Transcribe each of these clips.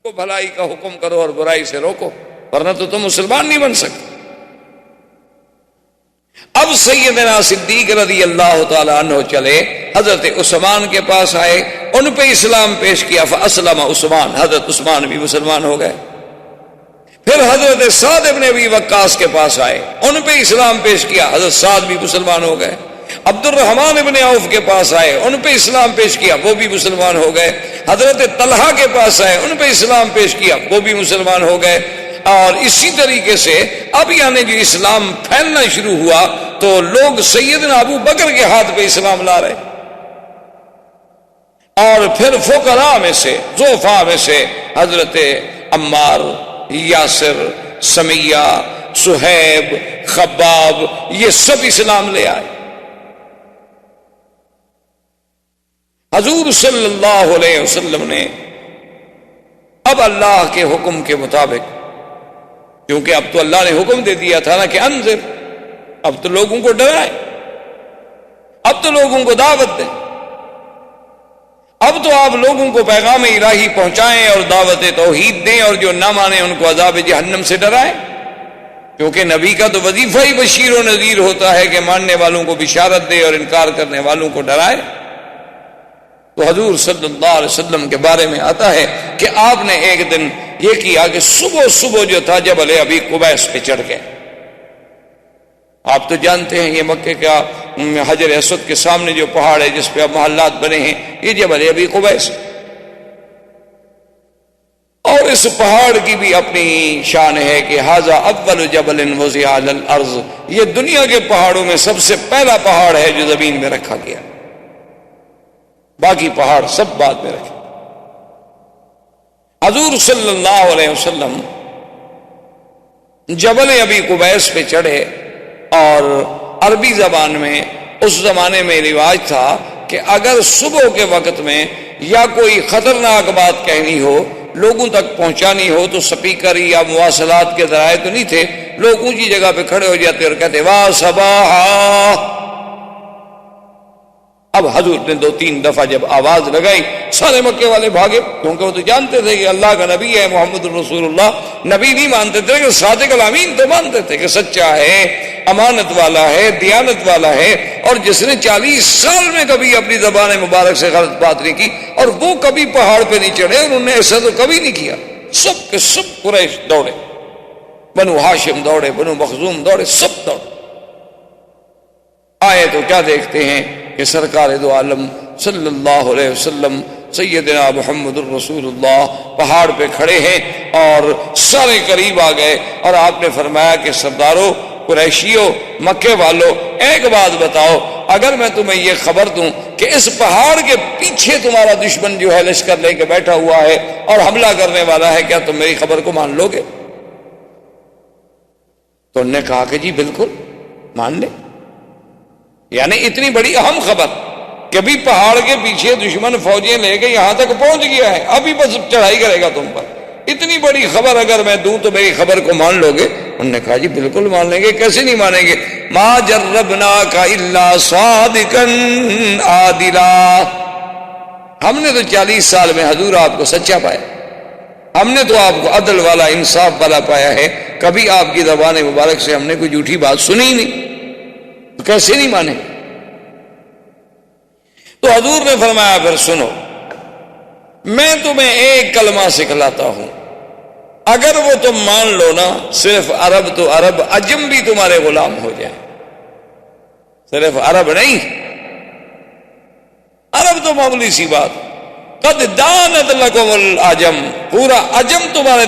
کو بھلائی کا حکم کرو اور برائی سے روکو، ورنہ تو تم مسلمان نہیں بن سکتے۔ اب سیدنا صدیق رضی اللہ تعالی عنہ چلے، حضرت عثمان کے پاس آئے، ان پہ اسلام پیش کیا، فاسلم عثمان، حضرت عثمان بھی مسلمان ہو گئے۔ پھر حضرت سعد ابن ابی وقاص کے پاس آئے، ان پہ اسلام پیش کیا، حضرت سعد بھی مسلمان ہو گئے۔ عبد الرحمن ابن عوف کے پاس آئے، ان پہ اسلام پیش کیا، وہ بھی مسلمان ہو گئے۔ حضرت طلحہ کے پاس آئے، ان پہ اسلام پیش کیا، وہ بھی مسلمان ہو گئے۔ اور اسی طریقے سے اب یعنی جو اسلام پھیلنا شروع ہوا تو لوگ سیدنا ابو بکر کے ہاتھ پہ اسلام لا رہے، اور پھر فقراء میں سے، ضعفاء میں سے حضرت عمار، یاسر، سمیہ، صہیب، خباب، یہ سب اسلام لے آئے۔ حضور صلی اللہ علیہ وسلم نے اب اللہ کے حکم کے مطابق، کیونکہ اب تو اللہ نے حکم دے دیا تھا نا کہ انذر، اب تو لوگوں کو ڈرائیں، اب تو لوگوں کو دعوت دیں، اب تو آپ لوگوں کو پیغام الہی پہنچائیں اور دعوت توحید دیں، اور جو نہ مانے ان کو عذاب جہنم سے ڈرائیں، کیونکہ نبی کا تو وظیفہ ہی بشیر و نذیر ہوتا ہے کہ ماننے والوں کو بشارت دے اور انکار کرنے والوں کو ڈرائے۔ تو حضور صلی اللہ علیہ وسلم کے بارے میں آتا ہے کہ آپ نے ایک دن یہ کیا کہ صبح صبح جو تھا جبل ابی قبیس پہ چڑھ گئے۔ آپ تو جانتے ہیں یہ مکے کا حجر اسود کے سامنے جو پہاڑ ہے جس پہ اب محلات بنے ہیں، یہ جبل ابی قبیس، اور اس پہاڑ کی بھی اپنی شان ہے کہ ھذا اول جبل وضع علی الارض، یہ دنیا کے پہاڑوں میں سب سے پہلا پہاڑ ہے جو زمین میں رکھا گیا، باقی پہاڑ سب بعد میں رکھے۔ حضور صلی اللہ علیہ وسلم جبل ابی قبیس پہ چڑھے، اور عربی زبان میں اس زمانے میں رواج تھا کہ اگر صبح کے وقت میں یا کوئی خطرناک بات کہنی ہو، لوگوں تک پہنچانی ہو، تو سپیکر یا مواصلات کے ذرائع تو نہیں تھے، لوگ اونچی جگہ پہ کھڑے ہو جاتے اور کہتے واہ صباحا۔ اب حضور نے 2-3 دفعہ جب آواز لگائی، سارے مکے والے بھاگے، کیونکہ وہ تو جانتے تھے کہ اللہ کا نبی ہے محمد الرسول اللہ۔ نبی نہیں مانتے تھے کہ صادق الامین تو مانتے تھے کہ سچا ہے، امانت والا ہے، دیانت والا ہے، اور جس نے 40 سال میں کبھی اپنی زبان مبارک سے غلط بات نہیں کی، اور وہ کبھی پہاڑ پہ نہیں چڑھے، انہوں نے ایسا تو کبھی نہیں کیا۔ سب کے سب قریش دوڑے، بنو ہاشم دوڑے، بنو مخزوم دوڑے، سب دوڑے۔ آئے تو کیا دیکھتے ہیں کہ سرکار دو عالم صلی اللہ علیہ وسلم سیدنا محمد الرسول اللہ پہاڑ پہ کھڑے ہیں، اور سارے قریب آ گئے، اور آپ نے فرمایا کہ سردارو، قریشیو، مکے والو، ایک بات بتاؤ، اگر میں تمہیں یہ خبر دوں کہ اس پہاڑ کے پیچھے تمہارا دشمن جو ہے لشکر لے کے بیٹھا ہوا ہے اور حملہ کرنے والا ہے، کیا تم میری خبر کو مان لو گے؟ تو انہوں نے کہا کہ جی بالکل مان لیں۔ یعنی اتنی بڑی اہم خبر کہ بھی پہاڑ کے پیچھے دشمن فوجیں لے کے یہاں تک پہنچ گیا ہے، ابھی بس چڑھائی کرے گا تم پر، اتنی بڑی خبر اگر میں دوں تو میری خبر کو مان لو گے؟ انہوں نے کہا جی بالکل مان لیں گے، کیسے نہیں مانیں گے؟ ما جربناک الا صادقا عادلا، ہم نے تو 40 سال میں حضور آپ کو سچا پایا، ہم نے تو آپ کو عدل والا، انصاف والا پایا ہے، کبھی آپ کی زبان مبارک سے ہم نے کوئی جھوٹی بات سنی ہی نہیں، تو کیسے نہیں مانے؟ تو حضور نے فرمایا پھر سنو، میں تمہیں ایک کلمہ سکھلاتا ہوں، اگر وہ تم مان لو نا، صرف عرب تو عرب، عجم بھی تمہارے غلام ہو جائیں، صرف عرب نہیں، عرب تو معمولی سی بات، قد دانت لکم العجم، پورا عجم تمہارے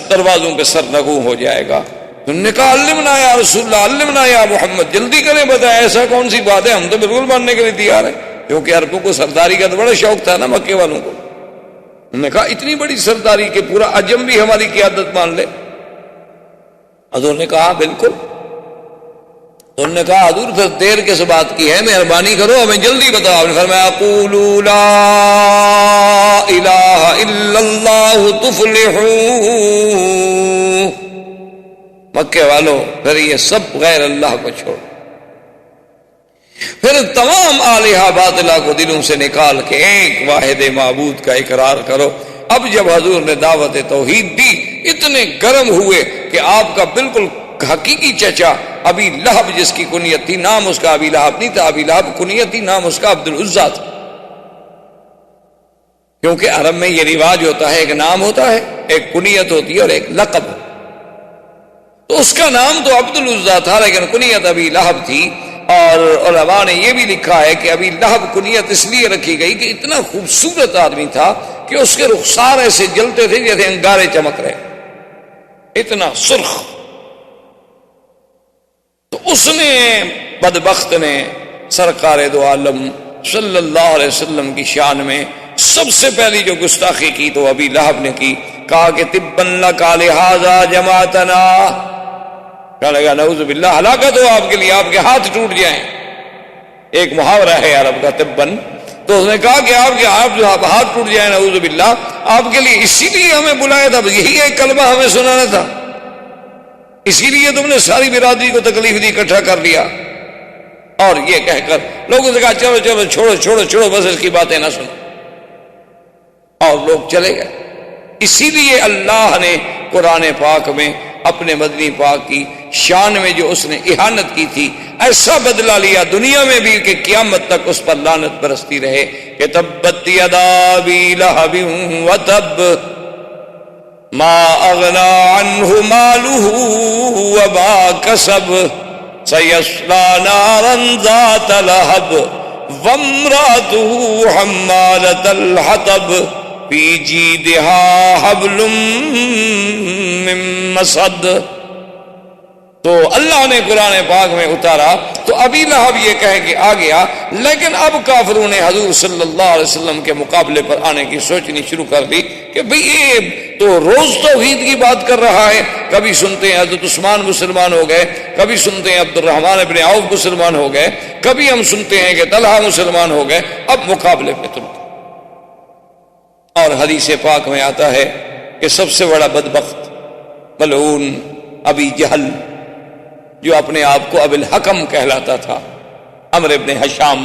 دروازوں پہ سرنگوں ہو جائے گا۔ تم نے کہا علمنا یا رسول اللہ، علمنا یا محمد، جلدی کریں بتائیں ایسا کون سی بات ہے، ہم تو بالکل ماننے کے لیے تیار ہیں، کیونکہ عربوں کو سرداری کا تو بڑا شوق تھا نا مکے والوں کو۔ انہوں نے کہا اتنی بڑی سرداری کہ پورا عجم بھی ہماری قیادت مان لے؟ حضور نے کہا بالکل۔ تو انہوں نے کہا حضور پھر دیر کس بات کی ہے، مہربانی کرو ہمیں جلدی بتاؤ۔ آپ نے فرمایا قولوا لا الہ الا اللہ تفلحوا، مکے والوں پھر یہ سب غیر اللہ کو چھوڑ، پھر تمام آلہہ باطلہ کو دلوں سے نکال کے ایک واحد معبود کا اقرار کرو، اب جب حضور نے دعوت توحید دی اتنے گرم ہوئے کہ آپ کا بالکل حقیقی چچا ابی لہب جس کی کنیت تھی، نام اس کا ابی لہب نہیں تھا، ابی لہب کنیت تھی، نام اس کا عبد العزیٰ تھا، کیونکہ عرب میں یہ رواج ہوتا ہے، ایک نام ہوتا ہے، ایک کنیت ہوتی ہے اور ایک لقب، تو اس کا نام تو عبد العزیٰ تھا لیکن کنیت ابی لہب تھی۔ اور علماء نے یہ بھی لکھا ہے کہ ابی لہب کنیت اس لیے رکھی گئی کہ اتنا خوبصورت آدمی تھا کہ اس کے رخسار ایسے جلتے تھے جیسے انگارے چمک رہے، اتنا سرخ۔ تو اس نے بدبخت نے سرکار دو عالم صلی اللہ علیہ وسلم کی شان میں سب سے پہلی جو گستاخی کی تو ابی لہب نے کی، کہا کہ تبًا لک لہذا جمعتنا، کہنے لگا نعوذ باللہ، ہلاکت ہو آپ کے لیے، آپ کے ہاتھ ٹوٹ جائیں۔ ایک محاورہ ہے عرب کا تبًا، تو اس نے کہا کہ آپ کے ہاتھ ٹوٹ جائیں، نعوذ باللہ، آپ کے لیے اسی لیے ہمیں بلایا تھا، یہی ایک کلمہ ہمیں سنانا تھا، اسی لیے تم نے ساری برادری کو تکلیف دی، اکٹھا کر لیا۔ اور یہ کہہ کر لوگوں سے کہا چلو چلو چھوڑو چھوڑو چھوڑو، بس اس کی باتیں نہ سنو، اور لوگ چلے گئے۔ اسی لیے اللہ نے قرآن پاک میں اپنے مدنی پاک کی شان میں جو اس نے اہانت کی تھی ایسا بدلہ لیا دنیا میں بھی کہ قیامت تک اس پر لعنت برستی رہے کہ تبت یدا ابی لہب وتب ما اغنى عنه ماله وما كسب سيصلى نارا ذات لهب وامرأته حمالة الحطب في جيدها حبل من مسد۔ تو اللہ نے قرآن پاک میں اتارا تو ابی لہب یہ کہہ کے آ گیا، لیکن اب کافروں نے حضور صلی اللہ علیہ وسلم کے مقابلے پر آنے کی سوچنی شروع کر دی کہ بھئی یہ تو روز توحید کی بات کر رہا ہے، کبھی سنتے ہیں حضرت عثمان مسلمان ہو گئے، کبھی سنتے ہیں عبد الرحمن ابن عوف مسلمان ہو گئے، کبھی ہم سنتے ہیں کہ طلحہ مسلمان ہو گئے، اب مقابلے پہ تم۔ اور حدیث پاک میں آتا ہے کہ سب سے بڑا بدبخت ملعون ابی جہل، جو اپنے آپ کو ابی الحکم کہلاتا تھا، عمرو ابن حشام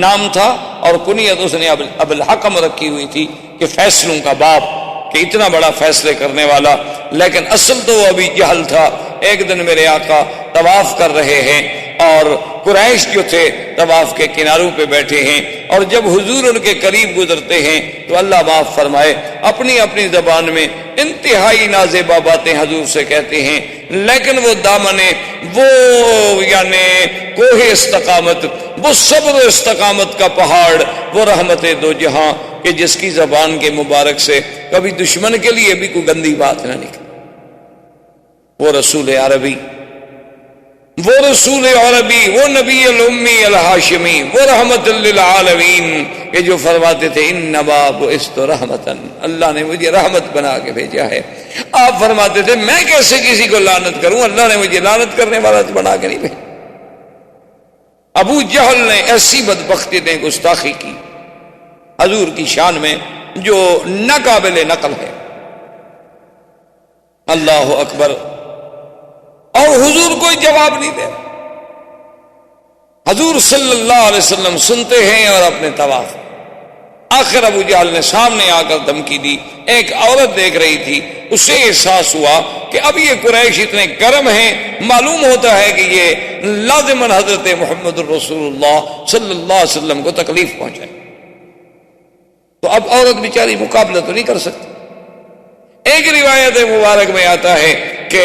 نام تھا اور کنیت اس نے ابی الحکم رکھی ہوئی تھی کہ فیصلوں کا باپ، کہ اتنا بڑا فیصلے کرنے والا، لیکن اصل تو وہ ابی جہل تھا۔ ایک دن میرے آقا طواف کر رہے ہیں اور قریش جو تھے طواف کے کناروں پہ بیٹھے ہیں، اور جب حضور ان کے قریب گزرتے ہیں تو اللہ معاف فرمائے اپنی اپنی زبان میں انتہائی نازیبا باتیں حضور سے کہتے ہیں، لیکن وہ دامنے، وہ یعنی کوہ استقامت، وہ صبر و استقامت کا پہاڑ، وہ رحمت دو جہاں کہ جس کی زبان کے مبارک سے کبھی دشمن کے لیے بھی کوئی گندی بات نہ نکلے، وہ رسول عربی، وہ رسول عربی، وہ نبی الامی الہاشمی، وہ رحمت للعالمین کہ جو فرماتے تھے انما بعثت رحمتا، اللہ نے مجھے رحمت بنا کے بھیجا ہے۔ آپ فرماتے تھے میں کیسے کسی کو لعنت کروں، اللہ نے مجھے لعنت کرنے والا بنا کے نہیں بھیجا۔ ابو جہل نے ایسی بدبختی نے گستاخی کی حضور کی شان میں جو ناقابل نقل ہے۔ اللہ اکبر، اور حضور کوئی جواب نہیں دے، حضور صلی اللہ علیہ وسلم سنتے ہیں اور اپنے طواف۔ آخر ابو جہل نے سامنے آ کر دھمکی دی، ایک عورت دیکھ رہی تھی، اسے احساس ہوا کہ اب یہ قریش اتنے گرم ہیں، معلوم ہوتا ہے کہ یہ لازماً حضرت محمد الرسول اللہ صلی اللہ علیہ وسلم کو تکلیف پہنچائے، تو اب عورت بیچاری مقابلہ تو نہیں کر سکتی۔ ایک روایت مبارک میں آتا ہے کہ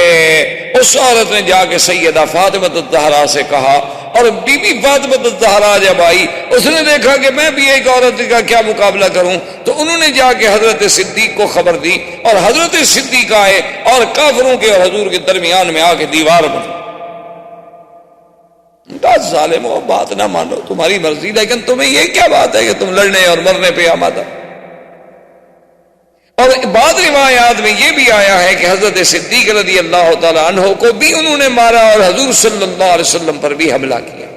اس عورت نے جا کے سیدہ فاطمہ الزہرا سے کہا، اور بی بی فاطمہ الزہرا جب آئی اس نے دیکھا کہ میں بھی ایک عورت کا کیا مقابلہ کروں، تو انہوں نے جا کے حضرت صدیق کو خبر دی، اور حضرت صدیق آئے اور کافروں کے اور حضور کے درمیان میں آ کے دیوار بنی۔ ظالمو، بات نہ مانو، تمہاری مرضی، لیکن تمہیں یہ کیا بات ہے کہ تم لڑنے اور مرنے پہ آمادہ۔ اور بعض روایات میں یہ بھی آیا ہے کہ حضرت صدیق رضی اللہ تعالی عنہ کو بھی انہوں نے مارا اور حضور صلی اللہ علیہ وسلم پر بھی حملہ کیا،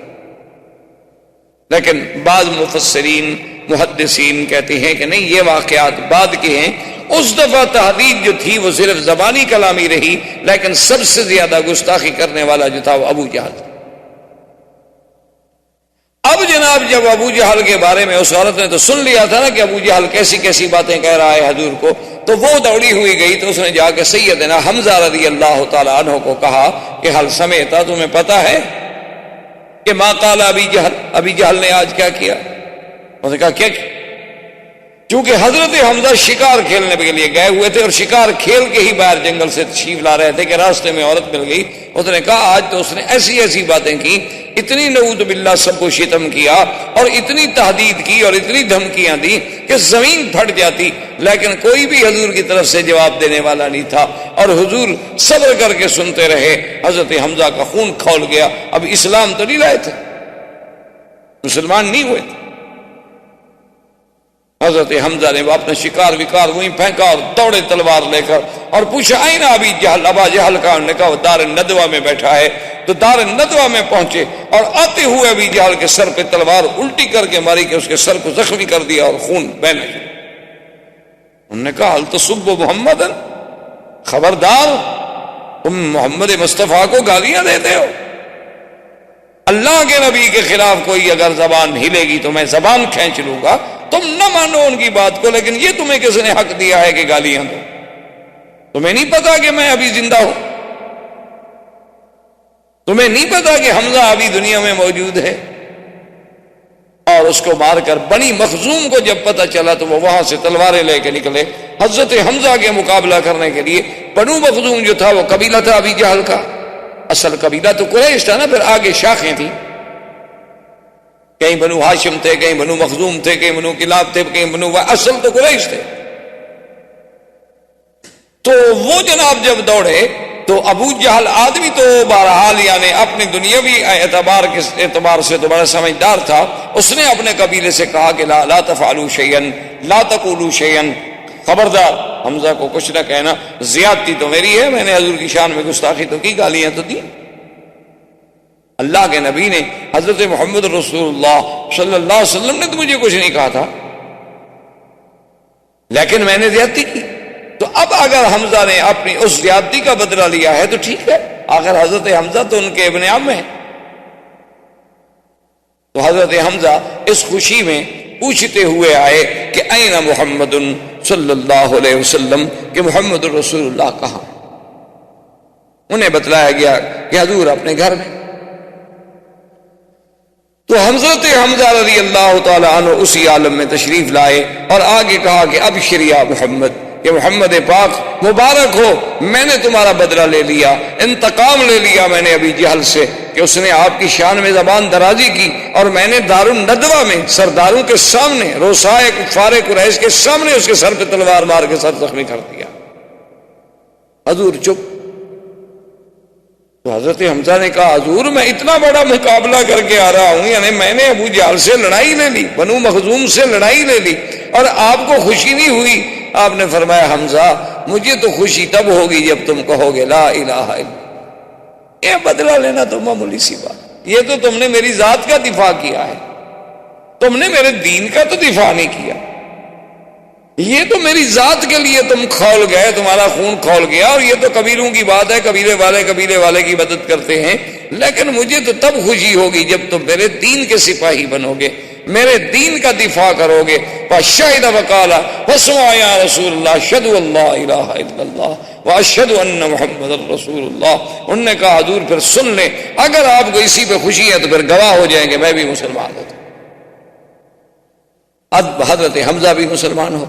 لیکن بعض مفسرین محدثین کہتے ہیں کہ نہیں، یہ واقعات بعد کے ہیں۔ اس دفعہ تحدید جو تھی وہ صرف زبانی کلامی رہی، لیکن سب سے زیادہ گستاخی کرنے والا جو تھا وہ ابو جہل۔ اب جناب جب ابو جہل کے بارے میں اس عورت نے تو سن لیا تھا نا کہ ابو جہل کیسی کیسی باتیں کہہ رہا ہے حضور کو، تو وہ دوڑی ہوئی گئی تو اس نے جا کے سیدنا حمزہ رضی اللہ تعالیٰ عنہ کو کہا کہ حل سمیتا، تمہیں پتا ہے کہ ما قال ابی جہل نے آج کیا کیا؟ اس نے کہا کیا؟ کیونکہ حضرت حمزہ شکار کھیلنے کے لیے گئے ہوئے تھے اور شکار کھیل کے ہی باہر جنگل سے تشریف لا رہے تھے کہ راستے میں عورت مل گئی. اس نے کہا آج تو اس نے ایسی ایسی باتیں کی، اتنی نعوذ باللہ سب کو شتم کیا اور اتنی تہدید کی اور اتنی دھمکیاں دی کہ زمین پھٹ جاتی، لیکن کوئی بھی حضور کی طرف سے جواب دینے والا نہیں تھا اور حضور صبر کر کے سنتے رہے. حضرت حمزہ کا خون کھول گیا. اب اسلام تو نہیں لائے تھے، مسلمان نہیں ہوئے تھے. حضرت حمزہ نے اپنا شکار وکار وہیں پھینکا اور دوڑے تلوار لے کر اور پوچھا آئین ابی جہل، ابا جہل کا. انہوں نے کہا وہ دار الندوہ میں بیٹھا ہے. تو دار الندوہ میں پہنچے اور آتے ہوئے ابی جہل کے سر پہ تلوار الٹی کر کے ماری کہ اس کے سر کو زخمی کر دیا اور خون بہنے لگا. انہوں نے کہا حل تسب محمد، خبردار تم محمد مصطفیٰ کو گالیاں دیتے ہو. اللہ کے نبی کے خلاف کوئی اگر زبان ہلے گی تو میں زبان کھینچ لوں گا. تم نہ مانو ان کی بات کو، لیکن یہ تمہیں کس نے حق دیا ہے کہ گالیاں دو؟ تمہیں نہیں پتا کہ میں ابھی زندہ ہوں؟ تمہیں نہیں پتا کہ حمزہ ابھی دنیا میں موجود ہے؟ اور اس کو مار کر بنی مخزوم کو جب پتا چلا تو وہ وہاں سے تلواریں لے کے نکلے حضرت حمزہ کے مقابلہ کرنے کے لیے. بنو مخزوم جو تھا وہ قبیلہ تھا ابی جہل کا، اصل قبیلہ تو قریش تھا نا، پھر آگے شاخیں تھیں، کہیں بنو ہاشم تھے، کہیں بنو مخزوم تھے، کہیں بنو کلاب تھے، کہیں بنو، اصل تو قریش تھے. تو وہ جناب جب دوڑے تو ابو جہل آدمی تو بہرحال یعنی اپنے دنیاوی اعتبار سے تو بڑا سمجھدار تھا. اس نے اپنے قبیلے سے کہا کہ لا تفعلوا شیئا لا تقولوا شیئا، خبردار حمزہ کو کچھ نہ کہنا، زیادتی تو میری ہے، میں نے حضور کی شان میں گستاخی تو کی، گالیاں تو دی. اللہ کے نبی نے حضرت محمد رسول اللہ صلی اللہ علیہ وسلم نے تو مجھے کچھ نہیں کہا تھا، لیکن میں نے زیادتی کی. تو اب اگر حمزہ نے اپنی اس زیادتی کا بدلہ لیا ہے تو ٹھیک ہے، آخر حضرت حمزہ تو ان کے ابن عم ہیں. تو حضرت حمزہ اس خوشی میں پوچھتے ہوئے آئے کہ این محمد صلی اللہ علیہ وسلم، کہ محمد رسول اللہ کہاں؟ انہیں بتلایا گیا کہ حضور اپنے گھر میں. تو حضرت حمزہ رضی اللہ تعالی عنہ اسی عالم میں تشریف لائے اور آگے کہا کہ ابشر یا محمد، کہ محمد پاک مبارک ہو، میں نے تمہارا بدلہ لے لیا، انتقام لے لیا میں نے ابی جہل سے کہ اس نے آپ کی شان میں زبان درازی کی، اور میں نے دار الندوہ میں سرداروں کے سامنے، روسائے کفار قریش کے سامنے اس کے سر پہ تلوار مار کے سر زخمی کر دیا. حضور چپ. تو حضرت حمزہ نے کہا حضور میں اتنا بڑا مقابلہ کر کے آ رہا ہوں، یعنی میں نے ابو جہل سے لڑائی لے لی، بنو مخزوم سے لڑائی لے لی، اور آپ کو خوشی نہیں ہوئی. آپ نے فرمایا حمزہ مجھے تو خوشی تب ہوگی جب تم کہو گے لا الہ الا اللہ. یہ بدلہ لینا تو معمولی سی بات، یہ تو تم نے میری ذات کا دفاع کیا ہے، تم نے میرے دین کا تو دفاع نہیں کیا. یہ تو میری ذات کے لیے تم کھول گئے، تمہارا خون کھول گیا، اور یہ تو قبیلوں کی بات ہے، قبیلے والے کی مدد کرتے ہیں. لیکن مجھے تو تب خوشی ہوگی جب تم میرے دین کے سپاہی بنو گے، میرے دین کا دفاع کرو گے. فشہد وقال واسمع یا رسول اللہ اشہد ان لا الہ الا اللہ واشہد ان محمد رسول اللہ. انہوں نے کہا حضور پھر سن لیں، اگر آپ کو اسی پہ خوشی ہے تو پھر گواہ ہو جائیں گے میں بھی مسلمان ہوں. اب حضرت حمزہ بھی مسلمان ہو.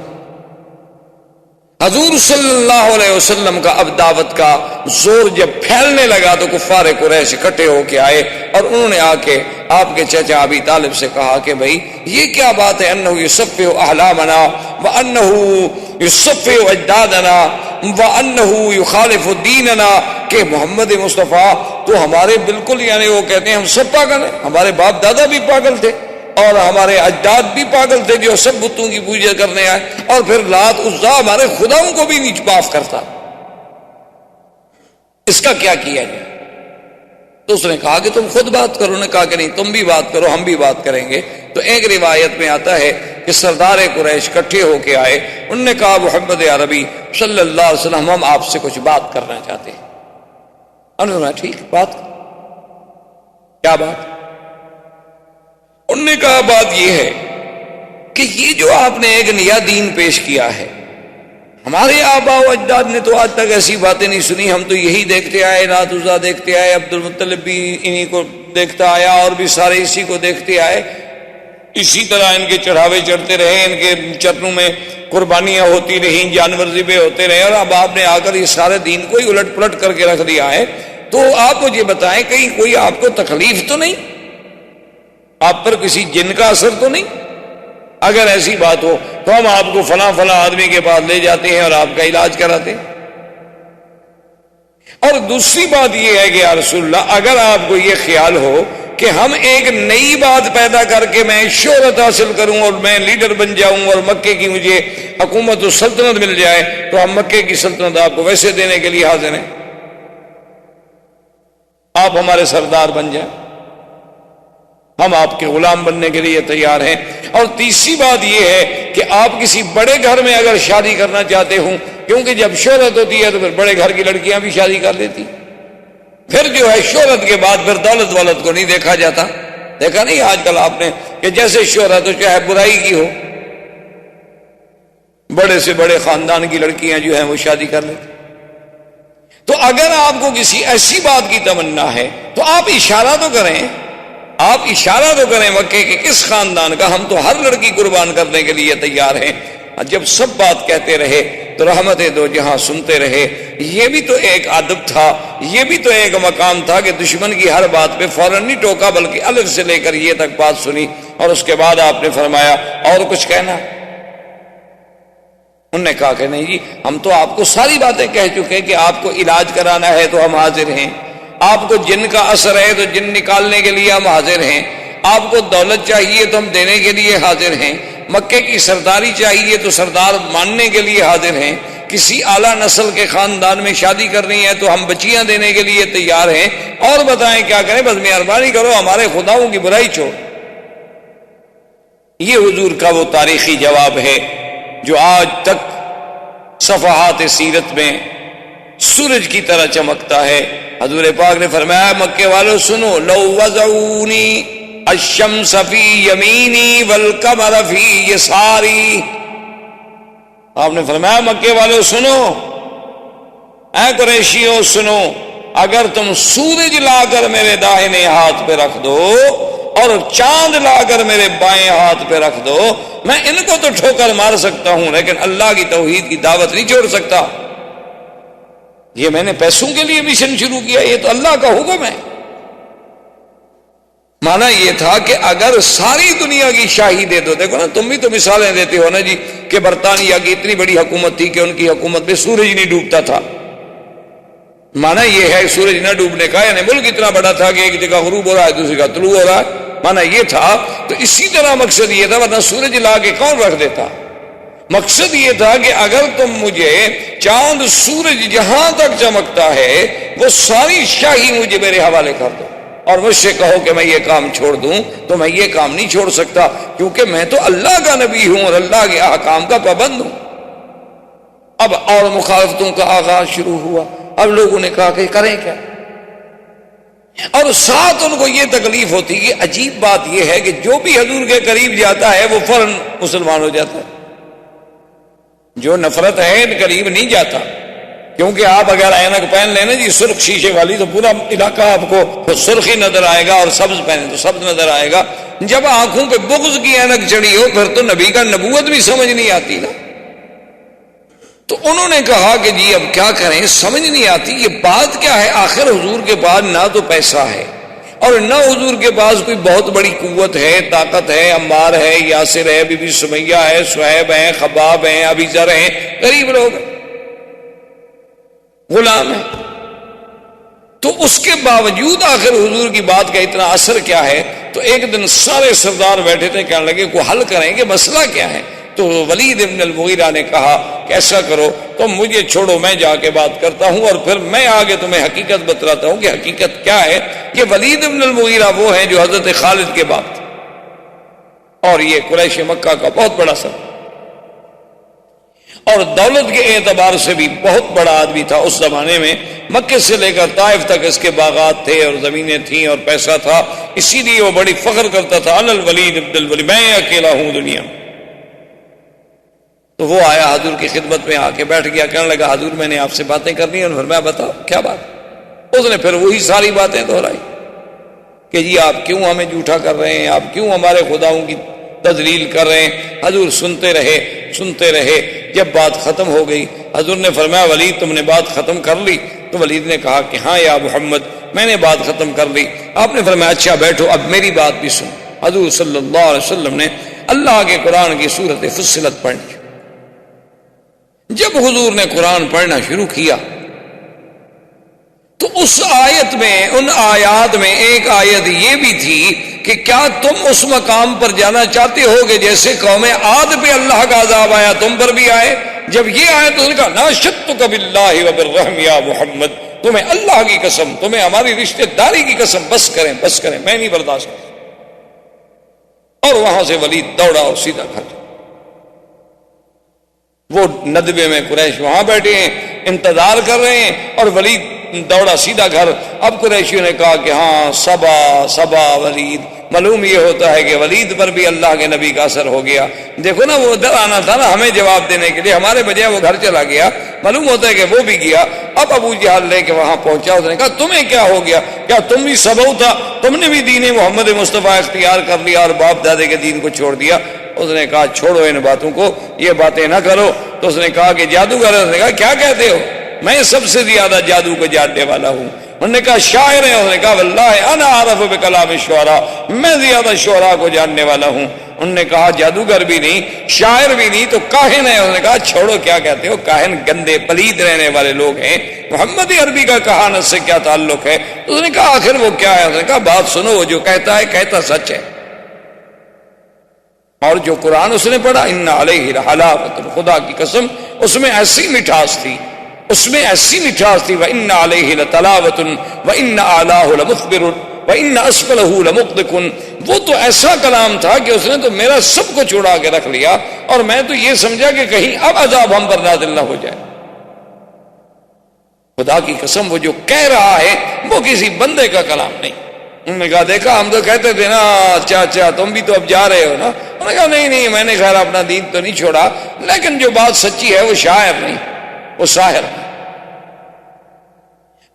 حضور صلی اللہ علیہ وسلم کا اب دعوت کا زور جب پھیلنے لگا تو کفار قریش اکٹھے ہو کے آئے، اور انہوں نے آ کے آپ کے چچا ابی طالب سے کہا کہ بھائی یہ کیا بات ہے، انہ یصفح احلامنا وانہ یصفح اجدادنا وانہ یخالف دیننا، کہ محمد مصطفیٰ تو ہمارے بالکل یعنی وہ کہتے ہیں ہم سب پاگل ہیں، ہمارے باپ دادا بھی پاگل تھے اور ہمارے اجداد بھی پاگل تھے جو سب بتوں کی پوجا کرنے آئے، اور پھر لات عزا ہمارے خداؤں کو بھی نہیں معاف کرتا، اس کا کیا کیا جائے؟ تو اس نے کہا کہ تم خود بات کرو. نے کہا کہ نہیں تم بھی بات کرو، ہم بھی بات کریں گے. تو ایک روایت میں آتا ہے کہ سردار قریش اکٹھے ہو کے آئے، انہوں نے کہا محمد عربی صلی اللہ علیہ وسلم ہم آپ سے کچھ بات کرنا چاہتے ہیں. انہوں نے ٹھیک بات، کیا بات؟ انہوں نے کہا بات یہ ہے کہ یہ جو آپ نے ایک نیا دین پیش کیا ہے، ہمارے آباء و اجداد نے تو آج تک ایسی باتیں نہیں سنی، ہم تو یہی دیکھتے آئے، لات عزیٰ دیکھتے آئے، عبد المطلب بھی انہی کو دیکھتا آیا، اور بھی سارے اسی کو دیکھتے آئے، اسی طرح ان کے چڑھاوے چڑھتے رہے، ان کے چرنوں میں قربانیاں ہوتی رہیں، جانور ذبح ہوتے رہے، اور اب آپ نے آ کر یہ سارے دین کو ہی الٹ پلٹ کر کے رکھ دیا ہے۔ تو آپ مجھے بتائیں کہیں کوئی آپ کو تکلیف تو نہیں، آپ پر کسی جن کا اثر تو نہیں؟ اگر ایسی بات ہو تو ہم آپ کو فلاں فلاں آدمی کے پاس لے جاتے ہیں اور آپ کا علاج کراتے ہیں۔ اور دوسری بات یہ ہے کہ یا رسول اللہ، اگر آپ کو یہ خیال ہو کہ ہم ایک نئی بات پیدا کر کے میں شہرت حاصل کروں اور میں لیڈر بن جاؤں اور مکے کی مجھے حکومت و سلطنت مل جائے، تو ہم مکے کی سلطنت آپ کو ویسے دینے کے لیے حاضر ہیں، آپ ہمارے سردار بن جائیں، ہم آپ کے غلام بننے کے لیے تیار ہیں۔ اور تیسری بات یہ ہے کہ آپ کسی بڑے گھر میں اگر شادی کرنا چاہتے ہوں، کیونکہ جب شہرت ہوتی ہے تو پھر بڑے گھر کی لڑکیاں بھی شادی کر لیتی، پھر جو ہے شہرت کے بعد پھر دولت والت کو نہیں دیکھا جاتا۔ دیکھا نہیں آج کل آپ نے کہ جیسے شہرت ہو چاہے برائی کی ہو، بڑے سے بڑے خاندان کی لڑکیاں جو ہیں وہ شادی کر لیتی۔ تو اگر آپ کو کسی ایسی بات کی تمنا ہے تو آپ اشارہ تو کریں، آپ اشارہ تو کریں مکے کے کس خاندان کا، ہم تو ہر لڑکی قربان کرنے کے لیے تیار ہیں۔ جب سب بات کہتے رہے تو رحمت دو جہاں سنتے رہے۔ یہ بھی تو ایک ادب تھا، یہ بھی تو ایک مقام تھا کہ دشمن کی ہر بات پہ فوراً نہیں ٹوکا، بلکہ الف سے لے کر یہ تک بات سنی، اور اس کے بعد آپ نے فرمایا اور کچھ کہنا؟ انہوں نے کہا کہ نہیں جی، ہم تو آپ کو ساری باتیں کہہ چکے کہ آپ کو علاج کرانا ہے تو ہم حاضر ہیں، آپ کو جن کا اثر ہے تو جن نکالنے کے لیے ہم حاضر ہیں، آپ کو دولت چاہیے تو ہم دینے کے لیے حاضر ہیں، مکے کی سرداری چاہیے تو سردار ماننے کے لیے حاضر ہیں، کسی اعلیٰ نسل کے خاندان میں شادی کرنی ہے تو ہم بچیاں دینے کے لیے تیار ہیں، اور بتائیں کیا کریں، بس مہربانی کرو ہمارے خداؤں کی برائی چھوڑ۔ یہ حضور کا وہ تاریخی جواب ہے جو آج تک صفحات سیرت میں سورج کی طرح چمکتا ہے۔ حضور پاک نے فرمایا مکے والوں سنو، لو وضعونی الشمس فی یمینی والقمر فی یساری، آپ نے فرمایا مکے والوں سنو، اے قریشیوں سنو، اگر تم سورج لا کر میرے داہنے ہاتھ پہ رکھ دو اور چاند لا کر میرے بائیں ہاتھ پہ رکھ دو، میں ان کو تو ٹھوکر مار سکتا ہوں لیکن اللہ کی توحید کی دعوت نہیں چھوڑ سکتا۔ یہ میں نے پیسوں کے لیے مشن شروع کیا، یہ تو اللہ کا حکم ہے۔ مانا یہ تھا کہ اگر ساری دنیا کی شاہی دے دو، دیکھو نا تم بھی تو مثالیں دیتے ہو نا جی کہ برطانیہ کی اتنی بڑی حکومت تھی کہ ان کی حکومت میں سورج نہیں ڈوبتا تھا، مانا یہ ہے سورج نہ ڈوبنے کا، یعنی ملک اتنا بڑا تھا کہ ایک جگہ غروب ہو رہا ہے دوسری کا طلوع ہو رہا ہے، مانا یہ تھا۔ تو اسی طرح مقصد یہ تھا، ورنہ سورج لا کے کون رکھ دیتا؟ مقصد یہ تھا کہ اگر تم مجھے چاند سورج جہاں تک چمکتا ہے وہ ساری شاہی مجھے میرے حوالے کر دو، اور مجھ سے کہو کہ میں یہ کام چھوڑ دوں، تو میں یہ کام نہیں چھوڑ سکتا، کیونکہ میں تو اللہ کا نبی ہوں اور اللہ کے احکام کا پابند ہوں۔ اب اور مخالفتوں کا آغاز شروع ہوا۔ اب لوگوں نے کہا کہ کریں کیا، اور ساتھ ان کو یہ تکلیف ہوتی کہ عجیب بات یہ ہے کہ جو بھی حضور کے قریب جاتا ہے وہ فوراً مسلمان ہو جاتا ہے، جو نفرت ہے ان قریب نہیں جاتا، کیونکہ آپ اگر اینک پہن لینا جی سرخ شیشے والی تو پورا علاقہ آپ کو سرخی نظر آئے گا، اور سبز پہنے تو سبز نظر آئے گا۔ جب آنکھوں پہ بغض کی اینک چڑھی ہو پھر تو نبی کا نبوت بھی سمجھ نہیں آتی نا۔ تو انہوں نے کہا کہ جی اب کیا کریں، سمجھ نہیں آتی یہ بات کیا ہے، آخر حضور کے پاس نہ تو پیسہ ہے اور نہ حضور کے پاس کوئی بہت بڑی قوت ہے، طاقت ہے، عمار ہے، یاسر ہے، بی بی سمیہ ہے، صہیب ہیں، خباب ہیں، ابی ذر ہیں، غریب لوگ ہیں، غلام ہیں۔ تو اس کے باوجود آخر حضور کی بات کا اتنا اثر کیا ہے؟ تو ایک دن سارے سردار بیٹھے تھے، کہنے لگے کوئی حل کریں کہ مسئلہ کیا ہے؟ تو ولید ابن المغیرہ نے کہا کہ ایسا کرو تم مجھے چھوڑو، میں جا کے بات کرتا ہوں اور پھر میں آگے تمہیں حقیقت بتلاتا ہوں کہ حقیقت کیا ہے۔ کہ ولید ابن المغیرہ وہ ہیں جو حضرت خالد کے باپ تھے، اور یہ قریش مکہ کا بہت بڑا سر اور دولت کے اعتبار سے بھی بہت بڑا آدمی تھا اس زمانے میں، مکے سے لے کر طائف تک اس کے باغات تھے اور زمینیں تھیں اور پیسہ تھا، اسی لیے وہ بڑی فخر کرتا تھا، انا الولید ابن الولید، میں اکیلا ہوں دنیا میں۔ تو وہ آیا حضور کی خدمت میں، آ کے بیٹھ گیا، کہنے لگا حضور میں نے آپ سے باتیں کرنی ہیں۔ اور فرمایا بتاؤ کیا بات؟ اس نے پھر وہی ساری باتیں دہرائی کہ جی آپ کیوں ہمیں جھوٹا کر رہے ہیں، آپ کیوں ہمارے خداؤں کی تذلیل کر رہے ہیں۔ حضور سنتے رہے، جب بات ختم ہو گئی حضور نے فرمایا ولید تم نے بات ختم کر لی؟ تو ولید نے کہا کہ ہاں یا محمد میں نے بات ختم کر لی۔ آپ نے فرمایا اچھا بیٹھو اب میری بات بھی سن۔ حضور صلی اللہ علیہ وسلم نے اللہ کے قرآن کی سورت فصلت پڑھی۔ جب حضور نے قرآن پڑھنا شروع کیا تو اس آیت میں، ان آیات میں ایک آیت یہ بھی تھی کہ کیا تم اس مقام پر جانا چاہتے ہو کہ جیسے قوم عاد پہ اللہ کا عذاب آیا تم پر بھی آئے؟ جب یہ آئے تو نے کہا ناشدتک باللہ وبالرحم یا محمد، تمہیں اللہ کی قسم، تمہیں ہماری رشتہ داری کی قسم، بس کریں میں نہیں برداشت کرتا۔ اور وہاں سے ولید دوڑا اور سیدھا گھر۔ وہ ندبے میں قریش وہاں بیٹھے ہیں، انتظار کر رہے ہیں، اور ولید دوڑا سیدھا گھر۔ اب قریشیوں نے کہا کہ ہاں صبا ولید، معلوم یہ ہوتا ہے کہ ولید پر بھی اللہ کے نبی کا اثر ہو گیا۔ دیکھو نا وہ ادھر آنا تھا نا ہمیں جواب دینے کے لیے، ہمارے بجائے وہ گھر چلا گیا، معلوم ہوتا ہے کہ وہ بھی گیا۔ اب ابو جہل لے کے وہاں پہنچا، اس نے کہا تمہیں کیا ہو گیا؟ کیا تم بھی سبو تھا؟ تم نے بھی دین محمد مصطفیٰ اختیار کر لیا اور باپ دادے کے دین کو چھوڑ دیا؟ اس نے کہا چھوڑو ان باتوں کو، یہ باتیں نہ کرو۔ تو اس نے کہا کہ جادوگر ہے۔ اس نے کہا کیا کہتے ہو؟ میں سب سے زیادہ جادو کو جاننے والا ہوں۔ انہوں نے کہا شاعر ہے؟ اس نے کہا واللہ انا عارف بکلام الشعراء، میں زیادہ شعراء کو جاننے والا ہوں۔ انہوں نے کہا جادوگر بھی نہیں، شاعر بھی نہیں، تو کاہن ہے؟ انہوں نے کہا چھوڑو کیا کہتے ہو، کاہن گندے پلید رہنے والے لوگ ہیں، محمد عربی کا کہانت سے کیا تعلق ہے؟ تو اس نے کہا آخر وہ کیا ہے؟ اس نے کہا بات سنو، وہ جو کہتا ہے کہتا سچ ہے، اور جو قرآن اس نے پڑھا ان علیہ لحلاوۃ، خدا کی قسم اس میں ایسی مٹھاس تھی، وَإِنَّ عَلَيْهِ لَتَلَاوَةٌ وَإِنَّ أَعْلَاهُ لَمُخْبِرٌ وَإِنَّ أَسْفَلَهُ لَمُقْدِقٌ۔ وہ تو ایسا کلام تھا کہ اس نے تو میرا سب کو چھوڑا کے رکھ لیا، اور میں تو یہ سمجھا کہ کہیں اب عذاب ہم پر نازل نہ ہو جائے۔ خدا کی قسم وہ جو کہہ رہا ہے وہ کسی بندے کا کلام نہیں۔ انہوں نے کہا دیکھا ہم تو کہتے تھے نا اچھا تم بھی تو اب جا رہے ہو نا؟ انہوں نے کہا نہیں میں نے خیر اپنا دین تو نہیں چھوڑا، لیکن جو بات سچی ہے وہ شاعر نہیں، وہ ساحر ہے۔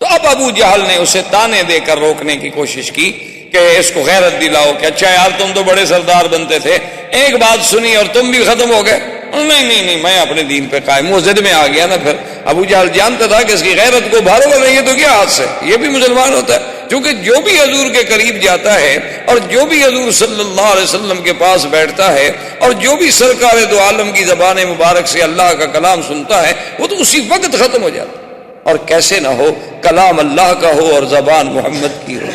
تو اب ابو جہل نے اسے تانے دے کر روکنے کی کوشش کی کہ اس کو غیرت دلاؤ کہ اچھا یار تم تو بڑے سردار بنتے تھے، ایک بات سنی اور تم بھی ختم ہو گئے۔ نہیں میں اپنے دین پہ قائم ہوں۔ ضد میں آ گیا نا پھر۔ ابو جہل جانتا تھا کہ اس کی غیرت کو بھارو گا نہیں، یہ تو کیا ہاتھ سے، یہ بھی مسلمان ہوتا ہے۔ کیونکہ جو بھی حضور کے قریب جاتا ہے اور جو بھی حضور صلی اللہ علیہ وسلم کے پاس بیٹھتا ہے اور جو بھی سرکار دو عالم کی زبان مبارک سے اللہ کا کلام سنتا ہے وہ تو اسی وقت ختم ہو جاتا ہے۔ اور کیسے نہ ہو، کلام اللہ کا ہو اور زبان محمد کی ہو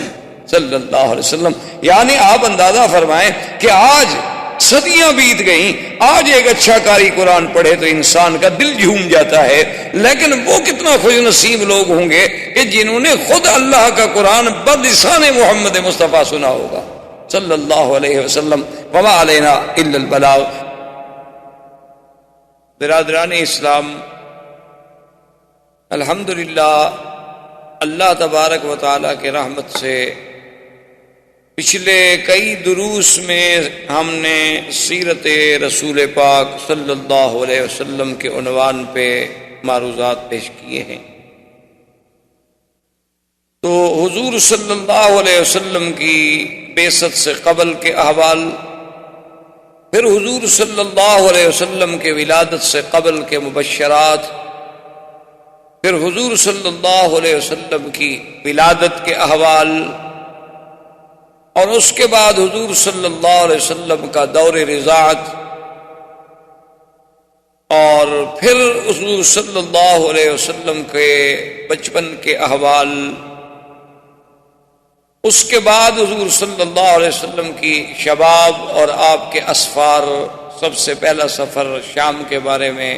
صلی اللہ علیہ وسلم۔ یعنی آپ اندازہ فرمائیں کہ آج صدیاں بیت گئیں، آج ایک اچھا قاری قرآن پڑھے تو انسان کا دل جھوم جاتا ہے، لیکن وہ کتنا خوش نصیب لوگ ہوں گے کہ جنہوں نے خود اللہ کا قرآن بلسان محمد مصطفیٰ سنا ہوگا صلی اللہ علیہ وسلم۔ وما علینا الا البلاغ۔ برادران اسلام، الحمدللہ اللہ تبارک و تعالیٰ کے رحمت سے پچھلے کئی دروس میں ہم نے سیرت رسول پاک صلی اللہ علیہ وسلم کے عنوان پہ معروضات پیش کیے ہیں۔ تو حضور صلی اللہ علیہ وسلم کی بعثت سے قبل کے احوال، پھر حضور صلی اللہ علیہ وسلم کے ولادت سے قبل کے مبشرات، پھر حضور صلی اللہ علیہ وسلم کی ولادت کے احوال، اور اس کے بعد حضور صلی اللہ علیہ وسلم کا دور رضاعت، اور پھر حضور صلی اللہ علیہ وسلم کے بچپن کے احوال، اس کے بعد حضور صلی اللہ علیہ وسلم کی شباب اور آپ کے اسفار، سب سے پہلا سفر شام کے بارے میں،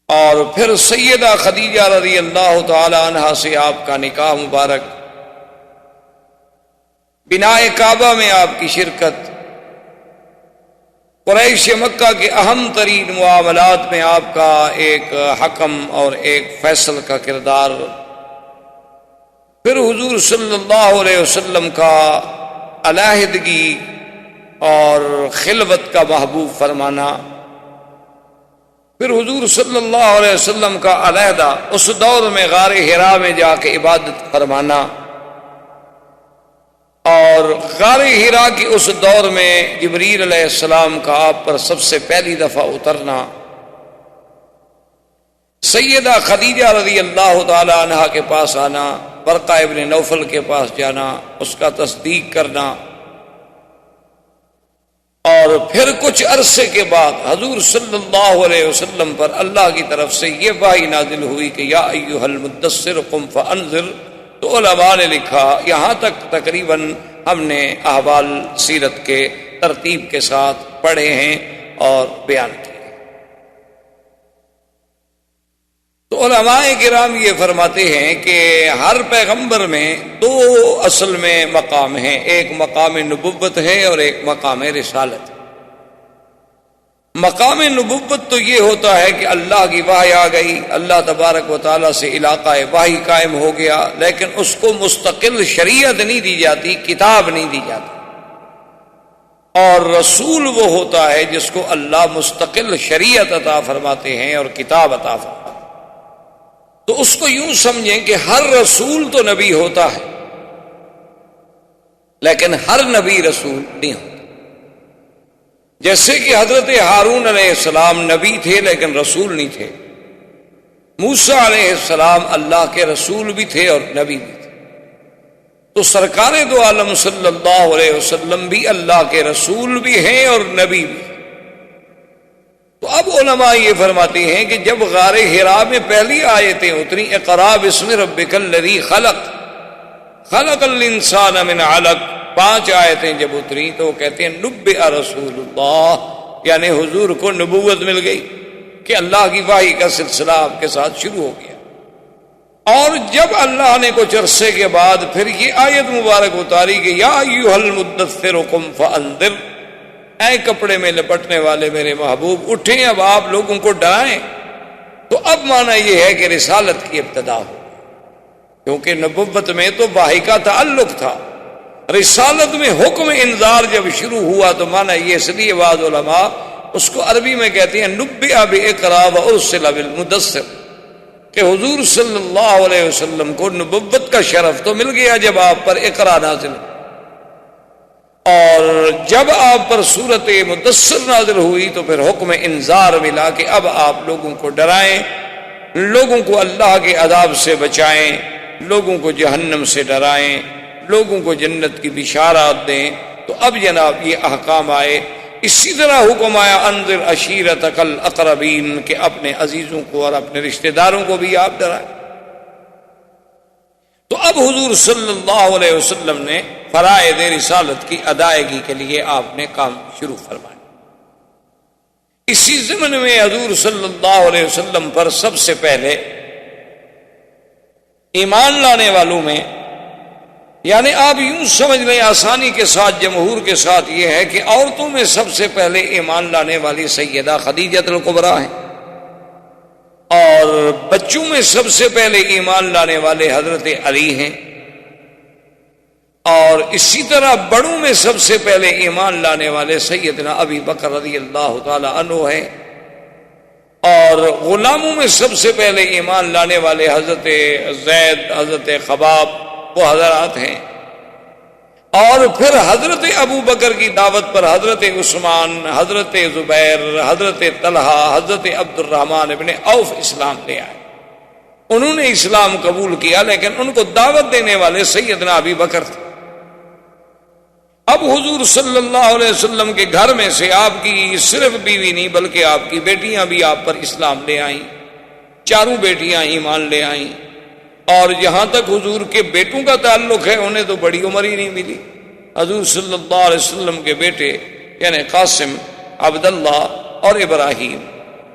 اور پھر سیدہ خدیجہ رضی اللہ تعالی عنہا سے آپ کا نکاح مبارک، بنائے کعبہ میں آپ کی شرکت، قریش مکہ کے اہم ترین معاملات میں آپ کا ایک حکم اور ایک فیصل کا کردار، پھر حضور صلی اللہ علیہ وسلم کا علیحدگی اور خلوت کا محبوب فرمانا، پھر حضور صلی اللہ علیہ وسلم کا علیحدہ اس دور میں غار حرا میں جا کے عبادت فرمانا، اور غار حرا کی اس دور میں جبریل علیہ السلام کا آپ پر سب سے پہلی دفعہ اترنا، سیدہ خدیجہ رضی اللہ تعالی عنہا کے پاس آنا، ورقہ ابن نوفل کے پاس جانا، اس کا تصدیق کرنا، اور پھر کچھ عرصے کے بعد حضور صلی اللہ علیہ وسلم پر اللہ کی طرف سے یہ وحی نازل ہوئی کہ یا ایھا المدثر قم فانذر، تو علماء نے لکھا یہاں تک تقریباً ہم نے احوال سیرت کے ترتیب کے ساتھ پڑھے ہیں اور بیان کیے۔ تو علماء کرام یہ فرماتے ہیں کہ ہر پیغمبر میں دو اصل میں مقام ہیں، ایک مقام نبوت ہے اور ایک مقام رسالت۔ مقام نبوت تو یہ ہوتا ہے کہ اللہ کی وحی آ گئی، اللہ تبارک و تعالیٰ سے علاقہ وحی قائم ہو گیا، لیکن اس کو مستقل شریعت نہیں دی جاتی، کتاب نہیں دی جاتی۔ اور رسول وہ ہوتا ہے جس کو اللہ مستقل شریعت عطا فرماتے ہیں اور کتاب عطا فرماتے ہیں۔ تو اس کو یوں سمجھیں کہ ہر رسول تو نبی ہوتا ہے، لیکن ہر نبی رسول نہیں ہوتا۔ جیسے کہ حضرت ہارون علیہ السلام نبی تھے لیکن رسول نہیں تھے، موسیٰ علیہ السلام اللہ کے رسول بھی تھے اور نبی بھی تھے، تو سرکار دو عالم صلی اللہ علیہ وسلم بھی اللہ کے رسول بھی ہیں اور نبی بھی۔ تو اب علماء یہ فرماتے ہیں کہ جب غار حرا میں پہلی آیتیں اتری، اقرا بسم ربک الذی خلق خلق الانسان من علق، 5 آیتیں جب اتری تو وہ کہتے ہیں نبئ رسول اللہ، یعنی حضور کو نبوت مل گئی کہ اللہ کی وحی کا سلسلہ آپ کے ساتھ شروع ہو گیا۔ اور جب اللہ نے کچھ عرصے کے بعد پھر یہ آیت مبارک اتاری کہ یا ایھا المدثر قم فانذر، اے کپڑے میں لپٹنے والے میرے محبوب اٹھیں، اب آپ لوگوں کو ڈرائیں، تو اب معنی یہ ہے کہ رسالت کی ابتدا ہو، کیونکہ نبوت میں تو وحی کا تعلق تھا، رسالت میں حکم انذار جب شروع ہوا تو معنی یہ، اس لیے بعض علماء اس کو عربی میں کہتے ہیں نبئ باقرا وارسل بالمدثر، کہ حضور صلی اللہ علیہ وسلم کو نبوت کا شرف تو مل گیا جب آپ پر اقرا نازل، اور جب آپ پر سورت مدثر نازل ہوئی تو پھر حکم انذار ملا کہ اب آپ لوگوں کو ڈرائیں، لوگوں کو اللہ کے عذاب سے بچائیں، لوگوں کو جہنم سے ڈرائیں، لوگوں کو جنت کی بشارات دیں۔ تو اب جناب یہ احکام آئے۔ اسی طرح حکم آیا انذر عشیرتک الاقربین، کہ اپنے عزیزوں کو اور اپنے رشتہ داروں کو بھی آپ ڈرائیں۔ تو اب حضور صلی اللہ علیہ وسلم نے فرائض رسالت کی ادائیگی کے لیے آپ نے کام شروع فرمایا۔ اسی ضمن میں حضور صلی اللہ علیہ وسلم پر سب سے پہلے ایمان لانے والوں میں، یعنی آپ یوں سمجھ لیں آسانی کے ساتھ، جمہور کے ساتھ، یہ ہے کہ عورتوں میں سب سے پہلے ایمان لانے والی سیدہ خدیجہ الکبریٰ ہیں، اور بچوں میں سب سے پہلے ایمان لانے والے حضرت علی ہیں، اور اسی طرح بڑوں میں سب سے پہلے ایمان لانے والے سیدنا ابی بکر رضی اللہ تعالی عنہ ہیں، اور غلاموں میں سب سے پہلے ایمان لانے والے حضرت زید، حضرت خباب، وہ حضرات ہیں، اور پھر حضرت ابو بکر کی دعوت پر حضرت عثمان، حضرت زبیر، حضرت طلحہ، حضرت عبد الرحمن ابن عوف اسلام لے آئے۔ انہوں نے اسلام قبول کیا لیکن ان کو دعوت دینے والے سیدنا ابی بکر تھے۔ اب حضور صلی اللہ علیہ وسلم کے گھر میں سے آپ کی صرف بیوی نہیں بلکہ آپ کی بیٹیاں بھی آپ پر اسلام لے آئیں، 4 بیٹیاں ایمان لے آئیں، اور جہاں تک حضور کے بیٹوں کا تعلق ہے انہیں تو بڑی عمر ہی نہیں ملی۔ حضور صلی اللہ علیہ وسلم کے بیٹے یعنی قاسم، عبداللہ اور ابراہیم،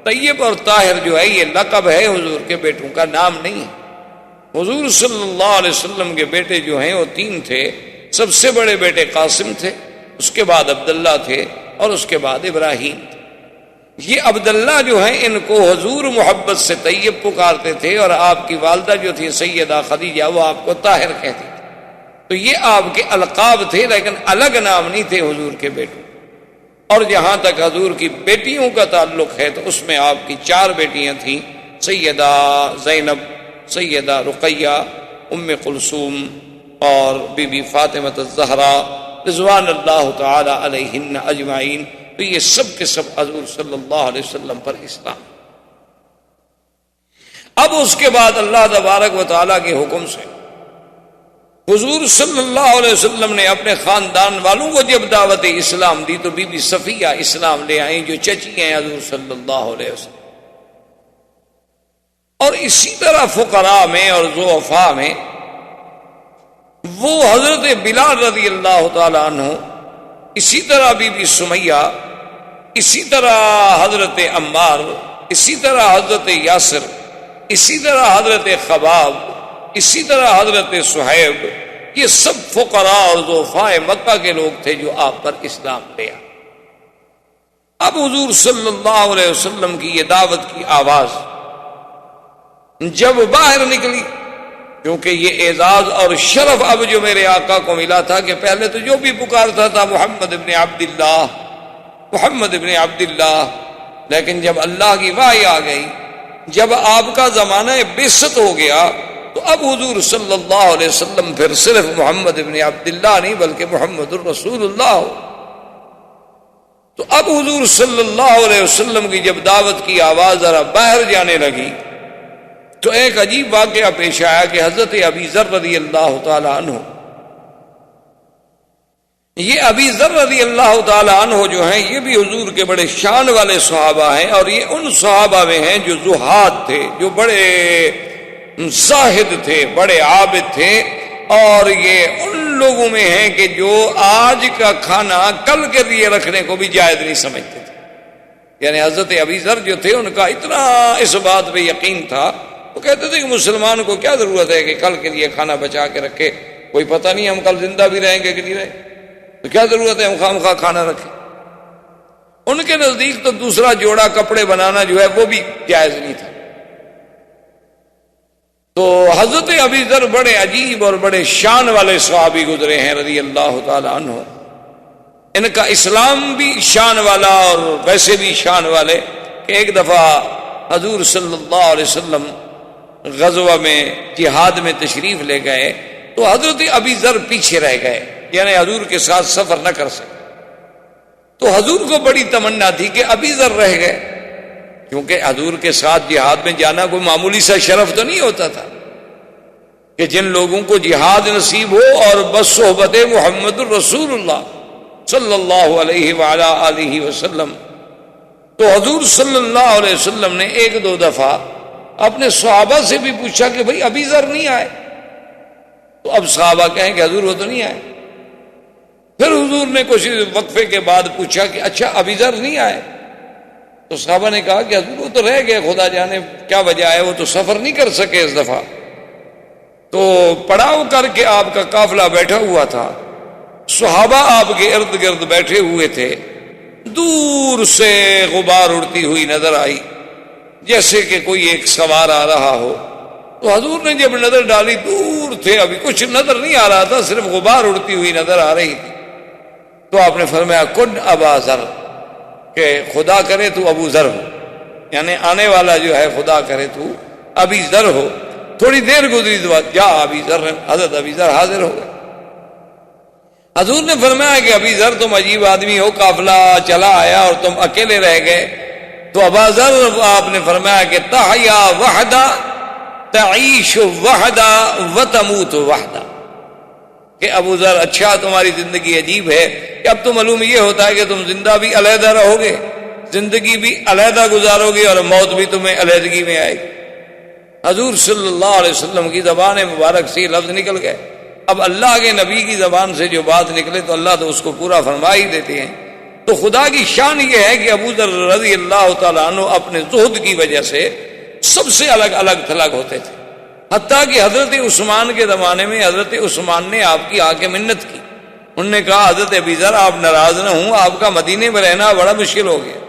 طیب اور طاہر جو ہے یہ لقب ہے، حضور کے بیٹوں کا نام نہیں ہے۔ حضور صلی اللہ علیہ وسلم کے بیٹے جو ہیں وہ 3 تھے۔ سب سے بڑے بیٹے قاسم تھے، اس کے بعد عبداللہ تھے، اور اس کے بعد ابراہیم تھے۔ یہ عبداللہ جو ہیں ان کو حضور محبت سے طیب پکارتے تھے، اور آپ کی والدہ جو تھی سیدہ خدیجہ وہ آپ کو طاہر کہتی تھی۔ تو یہ آپ کے القاب تھے، لیکن الگ نام نہیں تھے حضور کے بیٹوں۔ اور جہاں تک حضور کی بیٹیوں کا تعلق ہے تو اس میں آپ کی 4 بیٹیاں تھیں، سیدہ زینب، سیدہ رقیہ، ام کلثوم اور بی بی فاطمہ الزہرا رضوان اللہ تعالی علیہن اجمعین۔ تو یہ سب کے سب حضور صلی اللہ علیہ وسلم پر اسلام۔ اب اس کے بعد اللہ تبارک و تعالیٰ کے حکم سے حضور صلی اللہ علیہ وسلم نے اپنے خاندان والوں کو جب دعوت اسلام دی تو بی بی صفیہ اسلام لے آئیں، جو چچی ہیں حضور صلی اللہ علیہ وسلم۔ اور اسی طرح فقراء میں اور ضعفاء میں وہ حضرت بلال رضی اللہ تعالی عنہ، اسی طرح بی بی سمیہ، اسی طرح حضرت عمار، اسی طرح حضرت یاسر، اسی طرح حضرت خباب، اسی طرح حضرت صہیب، یہ سب فقراء اور ضعفاء مکہ کے لوگ تھے جو آپ پر اسلام لے آئے۔ اب حضور صلی اللہ علیہ وسلم کی یہ دعوت کی آواز جب باہر نکلی، کیونکہ یہ اعزاز اور شرف اب جو میرے آقا کو ملا تھا کہ پہلے تو جو بھی پکارتا تھا محمد ابن عبداللہ، محمد ابن عبداللہ، لیکن جب اللہ کی وحی آ گئی، جب آپ کا زمانہ بعثت ہو گیا تو اب حضور صلی اللہ علیہ وسلم پھر صرف محمد ابن عبداللہ نہیں بلکہ محمد الرسول اللہ ہو۔ تو اب حضور صلی اللہ علیہ وسلم کی جب دعوت کی آواز ذرا باہر جانے لگی تو ایک عجیب واقعہ پیش آیا کہ حضرت ابی ذر رضی اللہ تعالی عنہ، یہ ابی ذر رضی اللہ تعالی عنہ جو ہیں یہ بھی حضور کے بڑے شان والے صحابہ ہیں، اور یہ ان صحابہ میں ہیں جو زہاد تھے، جو بڑے زاہد تھے، بڑے عابد تھے، اور یہ ان لوگوں میں ہیں کہ جو آج کا کھانا کل کے لیے رکھنے کو بھی جائز نہیں سمجھتے تھے۔ یعنی حضرت ابی ذر جو تھے ان کا اتنا اس بات پہ یقین تھا، وہ کہتے تھے کہ مسلمان کو کیا ضرورت ہے کہ کل کے لیے کھانا بچا کے رکھے، کوئی پتہ نہیں ہم کل زندہ بھی رہیں گے کہ نہیں رہیں، تو کیا ضرورت ہے ہم خواہ کھانا رکھیں۔ ان کے نزدیک تو دوسرا جوڑا کپڑے بنانا جو ہے وہ بھی جائز نہیں تھا۔ تو حضرت ابی ذر بڑے عجیب اور بڑے شان والے صحابی گزرے ہیں رضی اللہ تعالی عنہ۔ ان کا اسلام بھی شان والا اور ویسے بھی شان والے کہ ایک دفعہ حضور صلی اللہ علیہ وسلم غزوہ میں جہاد میں تشریف لے گئے تو حضرت ابی ذر پیچھے رہ گئے، یعنی حضور کے ساتھ سفر نہ کر سکے۔ تو حضور کو بڑی تمنا تھی کہ ابی ذر رہ گئے، کیونکہ حضور کے ساتھ جہاد میں جانا کوئی معمولی سا شرف تو نہیں ہوتا تھا کہ جن لوگوں کو جہاد نصیب ہو اور بس صحبت محمد الرسول اللہ صلی اللہ علیہ وعلا آلہ وسلم۔ تو حضور صلی اللہ علیہ وسلم نے 1-2 دفعہ اپنے صحابہ سے بھی پوچھا کہ بھئی ابی ذر نہیں آئے، تو اب صحابہ کہیں کہ حضور وہ تو نہیں آئے۔ پھر حضور نے کچھ وقفے کے بعد پوچھا کہ اچھا ابی ذر نہیں آئے، تو صحابہ نے کہا کہ حضور وہ تو رہ گئے، خدا جانے کیا وجہ ہے، وہ تو سفر نہیں کر سکے اس دفعہ۔ تو پڑاؤ کر کے آپ کا قافلہ بیٹھا ہوا تھا، صحابہ آپ کے ارد گرد بیٹھے ہوئے تھے، دور سے غبار اڑتی ہوئی نظر آئی جیسے کہ کوئی ایک سوار آ رہا ہو۔ تو حضور نے جب نظر ڈالی، دور تھے، ابھی کچھ نظر نہیں آ رہا تھا، صرف غبار اڑتی ہوئی نظر آ رہی تھی۔ تو آپ نے فرمایا کن ابا ذر، کہ خدا کرے تو ابو ذر ہو، یعنی آنے والا جو ہے خدا کرے تو ابی ذر ہو۔ تھوڑی دیر گزری تو جا ابی ذر، حضرت ابی ذر حاضر ہو گئے۔ حضور نے فرمایا کہ ابی ذر تم عجیب آدمی ہو، قافلہ چلا آیا اور تم اکیلے رہ گئے۔ تو ابا ذر آپ نے فرمایا کہ تحیا وحدہ تعیش وحدہ وتموت وحدہ، کہ ابو ذر اچھا تمہاری زندگی عجیب ہے کہ اب تو معلوم یہ ہوتا ہے کہ تم زندہ بھی علیحدہ رہو گے، زندگی بھی علیحدہ گزارو گے، اور موت بھی تمہیں علیحدگی میں آئے گی۔ حضور صلی اللہ علیہ وسلم کی زبان مبارک سے لفظ نکل گئے۔ اب اللہ کے نبی کی زبان سے جو بات نکلے تو اللہ تو اس کو پورا فرما ہی دیتے ہیں۔ تو خدا کی شان یہ ہے کہ ابو ذر رضی اللہ تعالیٰ عنہ اپنے زہد کی وجہ سے سب سے الگ الگ تھلگ ہوتے تھے، حتیٰ کہ حضرت عثمان کے زمانے میں حضرت عثمان نے آپ کی آ کے منت کی، انہوں نے کہا حضرت ابی ذر آپ ناراض نہ ہوں، آپ کا مدینے میں رہنا بڑا مشکل ہو گیا،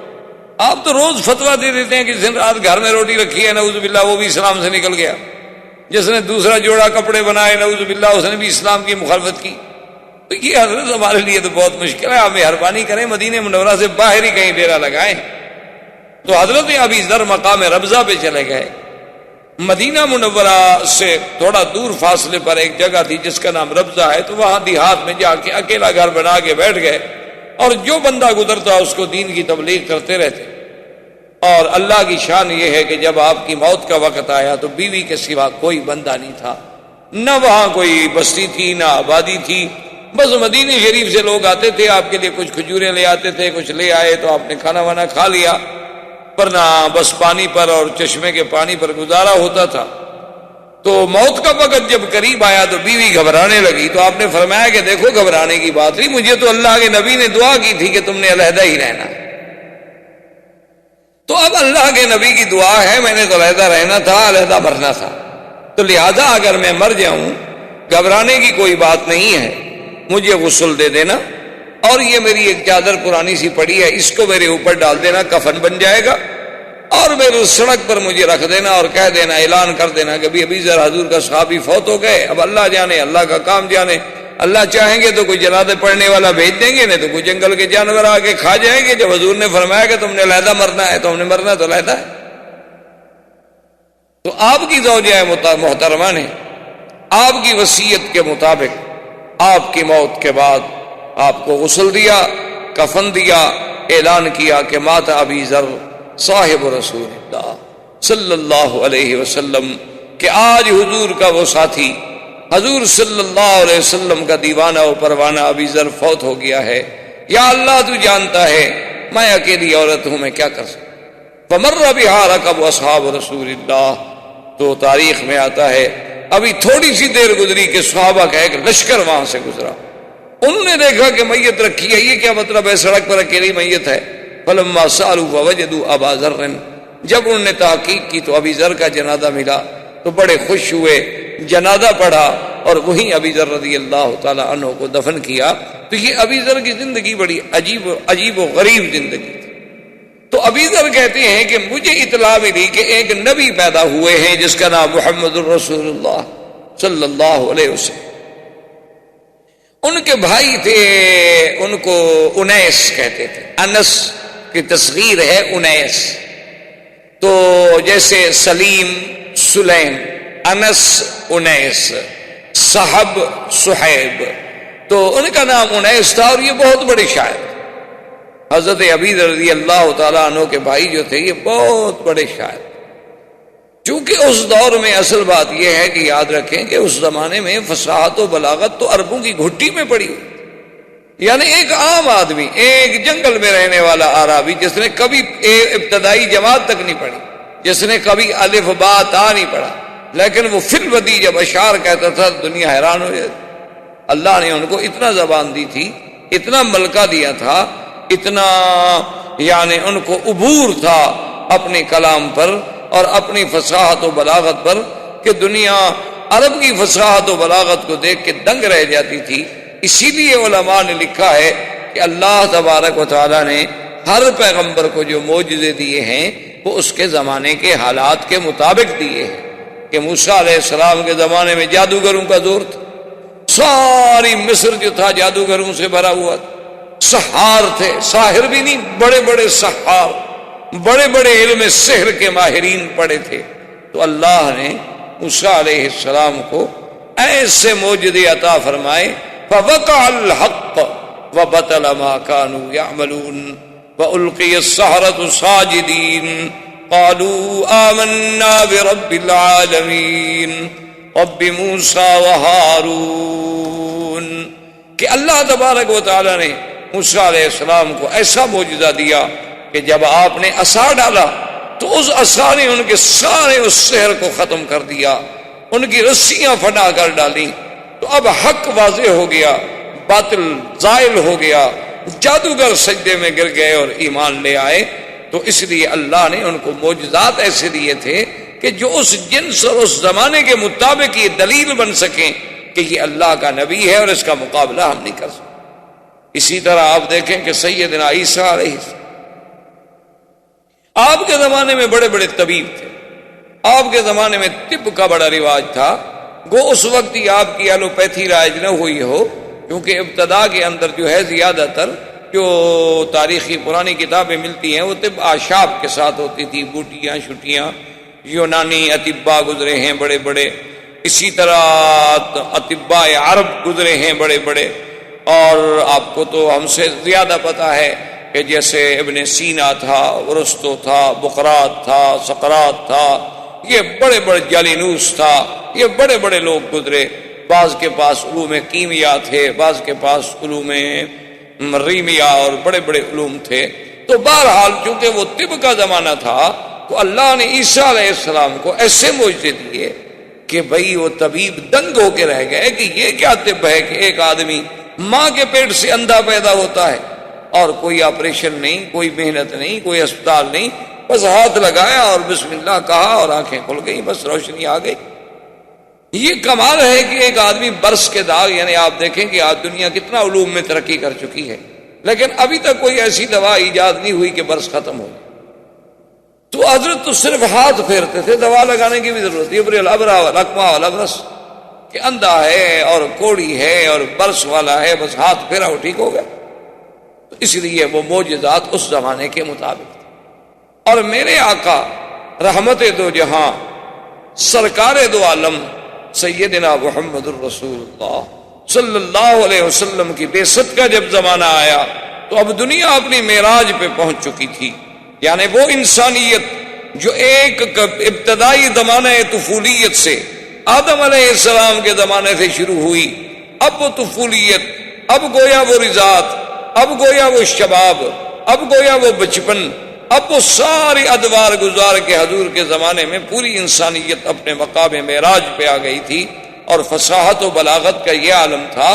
آپ تو روز فتویٰ دے دیتے ہیں کہ جس دن رات گھر میں روٹی رکھی ہے نعوذ باللہ وہ بھی اسلام سے نکل گیا، جس نے دوسرا جوڑا کپڑے بنائے نعوذ باللہ اس نے بھی اسلام کی مخالفت کی، تو یہ حضرت ہمارے لیے تو بہت مشکل ہے، آپ مہربانی کریں مدینہ منورہ سے باہر ہی کہیں ڈیرا لگائیں۔ تو حضرت ابی ذر مقام ربضہ پہ چلے گئے۔ مدینہ منورہ سے تھوڑا دور فاصلے پر ایک جگہ تھی جس کا نام ربضہ ہے، تو وہاں دیہات میں جا کے اکیلا گھر بنا کے بیٹھ گئے، اور جو بندہ گزرتا اس کو دین کی تبلیغ کرتے رہتے۔ اور اللہ کی شان یہ ہے کہ جب آپ کی موت کا وقت آیا تو بیوی کے سوا کوئی بندہ نہیں تھا، نہ وہاں کوئی بستی تھی نہ آبادی تھی، بس مدینہ شریف سے لوگ آتے تھے، آپ کے لیے کچھ کھجوریں لے آتے تھے، کچھ لے آئے تو آپ نے کھانا وانا کھا لیا، ورنہ بس پانی پر اور چشمے کے پانی پر گزارا ہوتا تھا۔ تو موت کا وقت جب قریب آیا تو بیوی گھبرانے لگی، تو آپ نے فرمایا کہ دیکھو گھبرانے کی بات نہیں، مجھے تو اللہ کے نبی نے دعا کی تھی کہ تم نے علیحدہ ہی رہنا، تو اب اللہ کے نبی کی دعا ہے، میں نے تو علیحدہ رہنا تھا، علیحدہ مرنا تھا، تو لہذا اگر میں مر جاؤں گھبرانے کی کوئی بات نہیں ہے، مجھے غسل دے دینا، اور یہ میری ایک چادر پرانی سی پڑی ہے اس کو میرے اوپر ڈال دینا، کفن بن جائے گا، اور میرے سڑک پر مجھے رکھ دینا اور کہہ دینا، اعلان کر دینا کہ ابھی ذرا حضور کا صحابی فوت ہو گئے، اب اللہ جانے، اللہ کا کام جانے، اللہ چاہیں گے تو کوئی جنازے پڑھنے والا بھیج دیں گے، نہیں تو کوئی جنگل کے جانور آ کے کھا جائیں گے، جب حضور نے فرمایا کہ تم نے علیحدہ مرنا ہے تو ہم نے مرنا تو علیحدہ ہے۔ تو آپ کی زوجہ محترمہ نے آپ کی وصیت کے مطابق آپ کی موت کے بعد آپ کو غسل دیا، کفن دیا، اعلان کیا کہ مات ابی ذر صاحب رسول اللہ صلی اللہ علیہ وسلم، کہ آج حضور کا وہ ساتھی، حضور صلی اللہ علیہ وسلم کا دیوانہ و پروانہ ابی ذر فوت ہو گیا ہے، یا اللہ تو جانتا ہے میں اکیلی عورت ہوں، میں کیا کر سکتا۔ فمر بہا رکب اصحاب رسول اللہ، تو تاریخ میں آتا ہے ابھی تھوڑی سی دیر گزری کہ صحابہ کا ایک لشکر وہاں سے گزرا، انہوں نے دیکھا کہ میت رکھی ہے، یہ کیا مطلب ہے، سڑک پر اکیلی میت ہے۔ فلما سالوا فوجدوا ابا ذر، جب انہوں نے تحقیق کی تو ابی ذر کا جنازہ ملا، تو بڑے خوش ہوئے، جنازہ پڑھا اور وہیں ابی ذر رضی اللہ تعالی عنہ کو دفن کیا۔ تو یہ ابی ذر کی زندگی بڑی عجیب و غریب زندگی تھی۔ تو ابی ذر کہتے ہیں کہ مجھے اطلاع ملی کہ ایک نبی پیدا ہوئے ہیں جس کا نام محمد الرسول اللہ صلی اللہ علیہ وسلم، ان کے بھائی تھے، ان کو انیس کہتے تھے، انس کی تصغیر ہے انیس، تو جیسے سلیم سلیم، انس انیس، صحب صحیب، تو ان کا نام انیس تھا، اور یہ بہت بڑے شاعر، حضرت ابی ذر رضی اللہ تعالیٰ عنہ کے بھائی جو تھے یہ بہت بڑے شاعر۔ چونکہ اس دور میں اصل بات یہ ہے کہ یاد رکھیں کہ اس زمانے میں فصاحت و بلاغت تو عربوں کی گھٹی میں پڑی ہوئی، یعنی ایک عام آدمی، ایک جنگل میں رہنے والا عربی جس نے کبھی ابتدائی جماعت تک نہیں پڑھی، جس نے کبھی الف با تا نہیں پڑھا، لیکن وہ فی الودی جب اشعار کہتا تھا دنیا حیران ہو جاتی۔ اللہ نے ان کو اتنا زبان دی تھی، اتنا ملکہ دیا تھا، اتنا یعنی ان کو عبور تھا اپنے کلام پر اور اپنی فصاحت و بلاغت پر، کہ دنیا عرب کی فصاحت و بلاغت کو دیکھ کے دنگ رہ جاتی تھی۔ اسی لیے علماء نے لکھا ہے کہ اللہ تبارک و تعالیٰ نے ہر پیغمبر کو جو معجزے دیے ہیں وہ اس کے زمانے کے حالات کے مطابق دیے ہیں، کہ موسیٰ علیہ السلام کے زمانے میں جادوگروں کا زور تھا، ساری مصر جو تھا جادوگروں سے بھرا ہوا تھا، سحار تھے، ساحر بھی نہیں، بڑے بڑے سحار، بڑے بڑے علم سحر کے ماہرین پڑے تھے۔ تو اللہ نے موسیٰ علیہ السلام کو ایسے معجزے عطا فرمائے، فوقع الحق وبطل ما كانوا يعملون وألقي السحرة ساجدين قالوا آمنا برب العالمين رب موسیٰ وہارون، کہ اللہ تبارک و تعالی نے موسیٰ علیہ السلام کو ایسا معجزہ دیا کہ جب آپ نے عصا ڈالا تو اس عصا نے ان کے سارے اس سحر کو ختم کر دیا، ان کی رسیاں پھٹا کر ڈالیں، تو اب حق واضح ہو گیا، باطل زائل ہو گیا، جادوگر سجدے میں گر گئے اور ایمان لے آئے۔ تو اس لیے اللہ نے ان کو معجزات ایسے دیے تھے کہ جو اس جنس اور اس زمانے کے مطابق یہ دلیل بن سکیں کہ یہ اللہ کا نبی ہے اور اس کا مقابلہ ہم نہیں کر سکتے۔ اسی طرح آپ دیکھیں کہ سیدنا عیسیٰ علیہ السلام آپ کے زمانے میں بڑے بڑے طبیب تھے، آپ کے زمانے میں طب کا بڑا رواج تھا، گو اس وقت ہی آپ کی ایلوپیتھی رائج نہ ہوئی ہو، کیونکہ ابتدا کے اندر جو ہے زیادہ تر جو تاریخی پرانی کتابیں ملتی ہیں وہ طب آشاب کے ساتھ ہوتی تھی، بوٹیاں شٹیاں، یونانی اطباء گزرے ہیں بڑے بڑے، اسی طرح اطباء عرب گزرے ہیں بڑے بڑے، اور آپ کو تو ہم سے زیادہ پتہ ہے کہ جیسے ابن سینا تھا، ارسطو تھا، بقراط تھا، سقراط تھا، یہ بڑے بڑے جالینوس تھا، یہ بڑے بڑے لوگ گزرے، بعض کے پاس علوم کیمیا تھے، بعض کے پاس علوم ریمیا اور بڑے بڑے علوم تھے۔ تو بہرحال چونکہ وہ طب کا زمانہ تھا تو اللہ نے عیسیٰ علیہ السلام کو ایسے معجزے دیے کہ بھئی وہ طبیب دنگ ہو کے رہ گئے کہ یہ کیا طب ہے کہ ایک آدمی ماں کے پیٹ سے اندھا پیدا ہوتا ہے اور کوئی آپریشن نہیں، کوئی محنت نہیں، کوئی اسپتال نہیں، بس ہاتھ لگایا اور بسم اللہ کہا اور آنکھیں کھل گئی، بس روشنی آ گئی۔ یہ کمال ہے کہ ایک آدمی برس کے داغ، یعنی آپ دیکھیں کہ آج دنیا کتنا علوم میں ترقی کر چکی ہے، لیکن ابھی تک کوئی ایسی دوا ایجاد نہیں ہوئی کہ برس ختم ہو۔ تو حضرت تو صرف ہاتھ پھیرتے تھے، دوا لگانے کی بھی ضرورت ہے، الابرا والاکمہ والابرس، کہ اندھا ہے اور کوڑی ہے اور برس والا ہے، بس ہاتھ پھیرا وہ ٹھیک ہو گیا۔ تو اس لیے وہ معجزات اس زمانے کے مطابق تھے۔ اور میرے آقا رحمت دو جہاں سرکار دو عالم سیدنا محمد الرسول اللہ صلی اللہ علیہ وسلم کی بعثت کا جب زمانہ آیا تو اب دنیا اپنی معراج پہ پہنچ چکی تھی، یعنی وہ انسانیت جو ایک ابتدائی زمانہ طفولیت سے آدم علیہ السلام کے زمانے سے شروع ہوئی، اب وہ طفولیت، اب گویا وہ رضاعت، اب گویا وہ شباب، اب گویا وہ بچپن، اب وہ ساری ادوار گزار کے حضور کے زمانے میں پوری انسانیت اپنے مقام معراج پہ آ گئی تھی۔ اور فصاحت و بلاغت کا یہ عالم تھا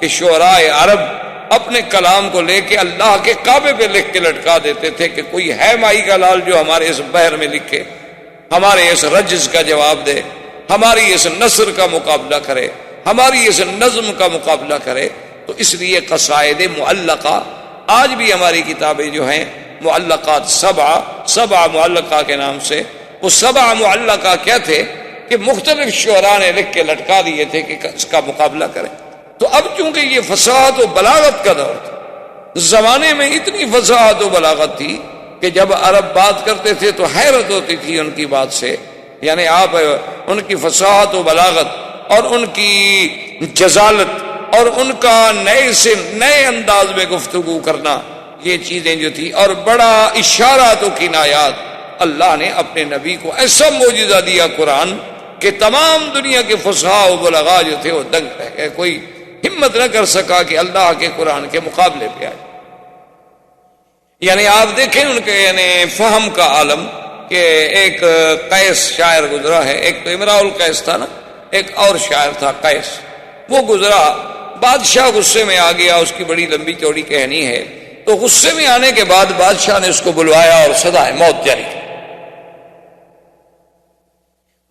کہ شعراء عرب اپنے کلام کو لے کے اللہ کے کعبے پہ لکھ کے لٹکا دیتے تھے کہ کوئی ہے مائی کا لال جو ہمارے اس بحر میں لکھے، ہمارے اس رجز کا جواب دے، ہماری اس نثر کا مقابلہ کرے، ہماری اس نظم کا مقابلہ کرے۔ تو اس لیے قصائد معلقہ آج بھی ہماری کتابیں جو ہیں معلقات سبع معلقہ کے نام سے، وہ سبع معلقہ کیا تھے کہ مختلف شعراء نے لکھ کے لٹکا دیے تھے کہ اس کا مقابلہ کریں۔ تو اب چونکہ یہ فصاحت و بلاغت کا دور تھا، زمانے میں اتنی فصاحت و بلاغت تھی کہ جب عرب بات کرتے تھے تو حیرت ہوتی تھی ان کی بات سے، یعنی آپ ان کی فصاحت و بلاغت اور ان کی جزالت اور ان کا نئے سے نئے انداز میں گفتگو کرنا، یہ چیزیں جو تھی، اور بڑا اشارات و کنایات، اللہ نے اپنے نبی کو ایسا معجزہ دیا قرآن کہ تمام دنیا کے فصحاء و بلغاء جو تھے وہ دنگ رہ گئے، کوئی ہمت نہ کر سکا کہ اللہ کے قرآن کے مقابلے پہ آئے۔ یعنی آپ دیکھیں ان کے یعنی فہم کا عالم کہ ایک قیس شاعر گزرا ہے، ایک تو امراء القیس تھا نا، ایک اور شاعر تھا قیس، وہ گزرا، بادشاہ غصے میں آ گیا، اس کی بڑی لمبی چوڑی کہانی ہے۔ تو غصے میں آنے کے بعد بادشاہ نے اس کو بلوایا اور سزائے موت جاری کی۔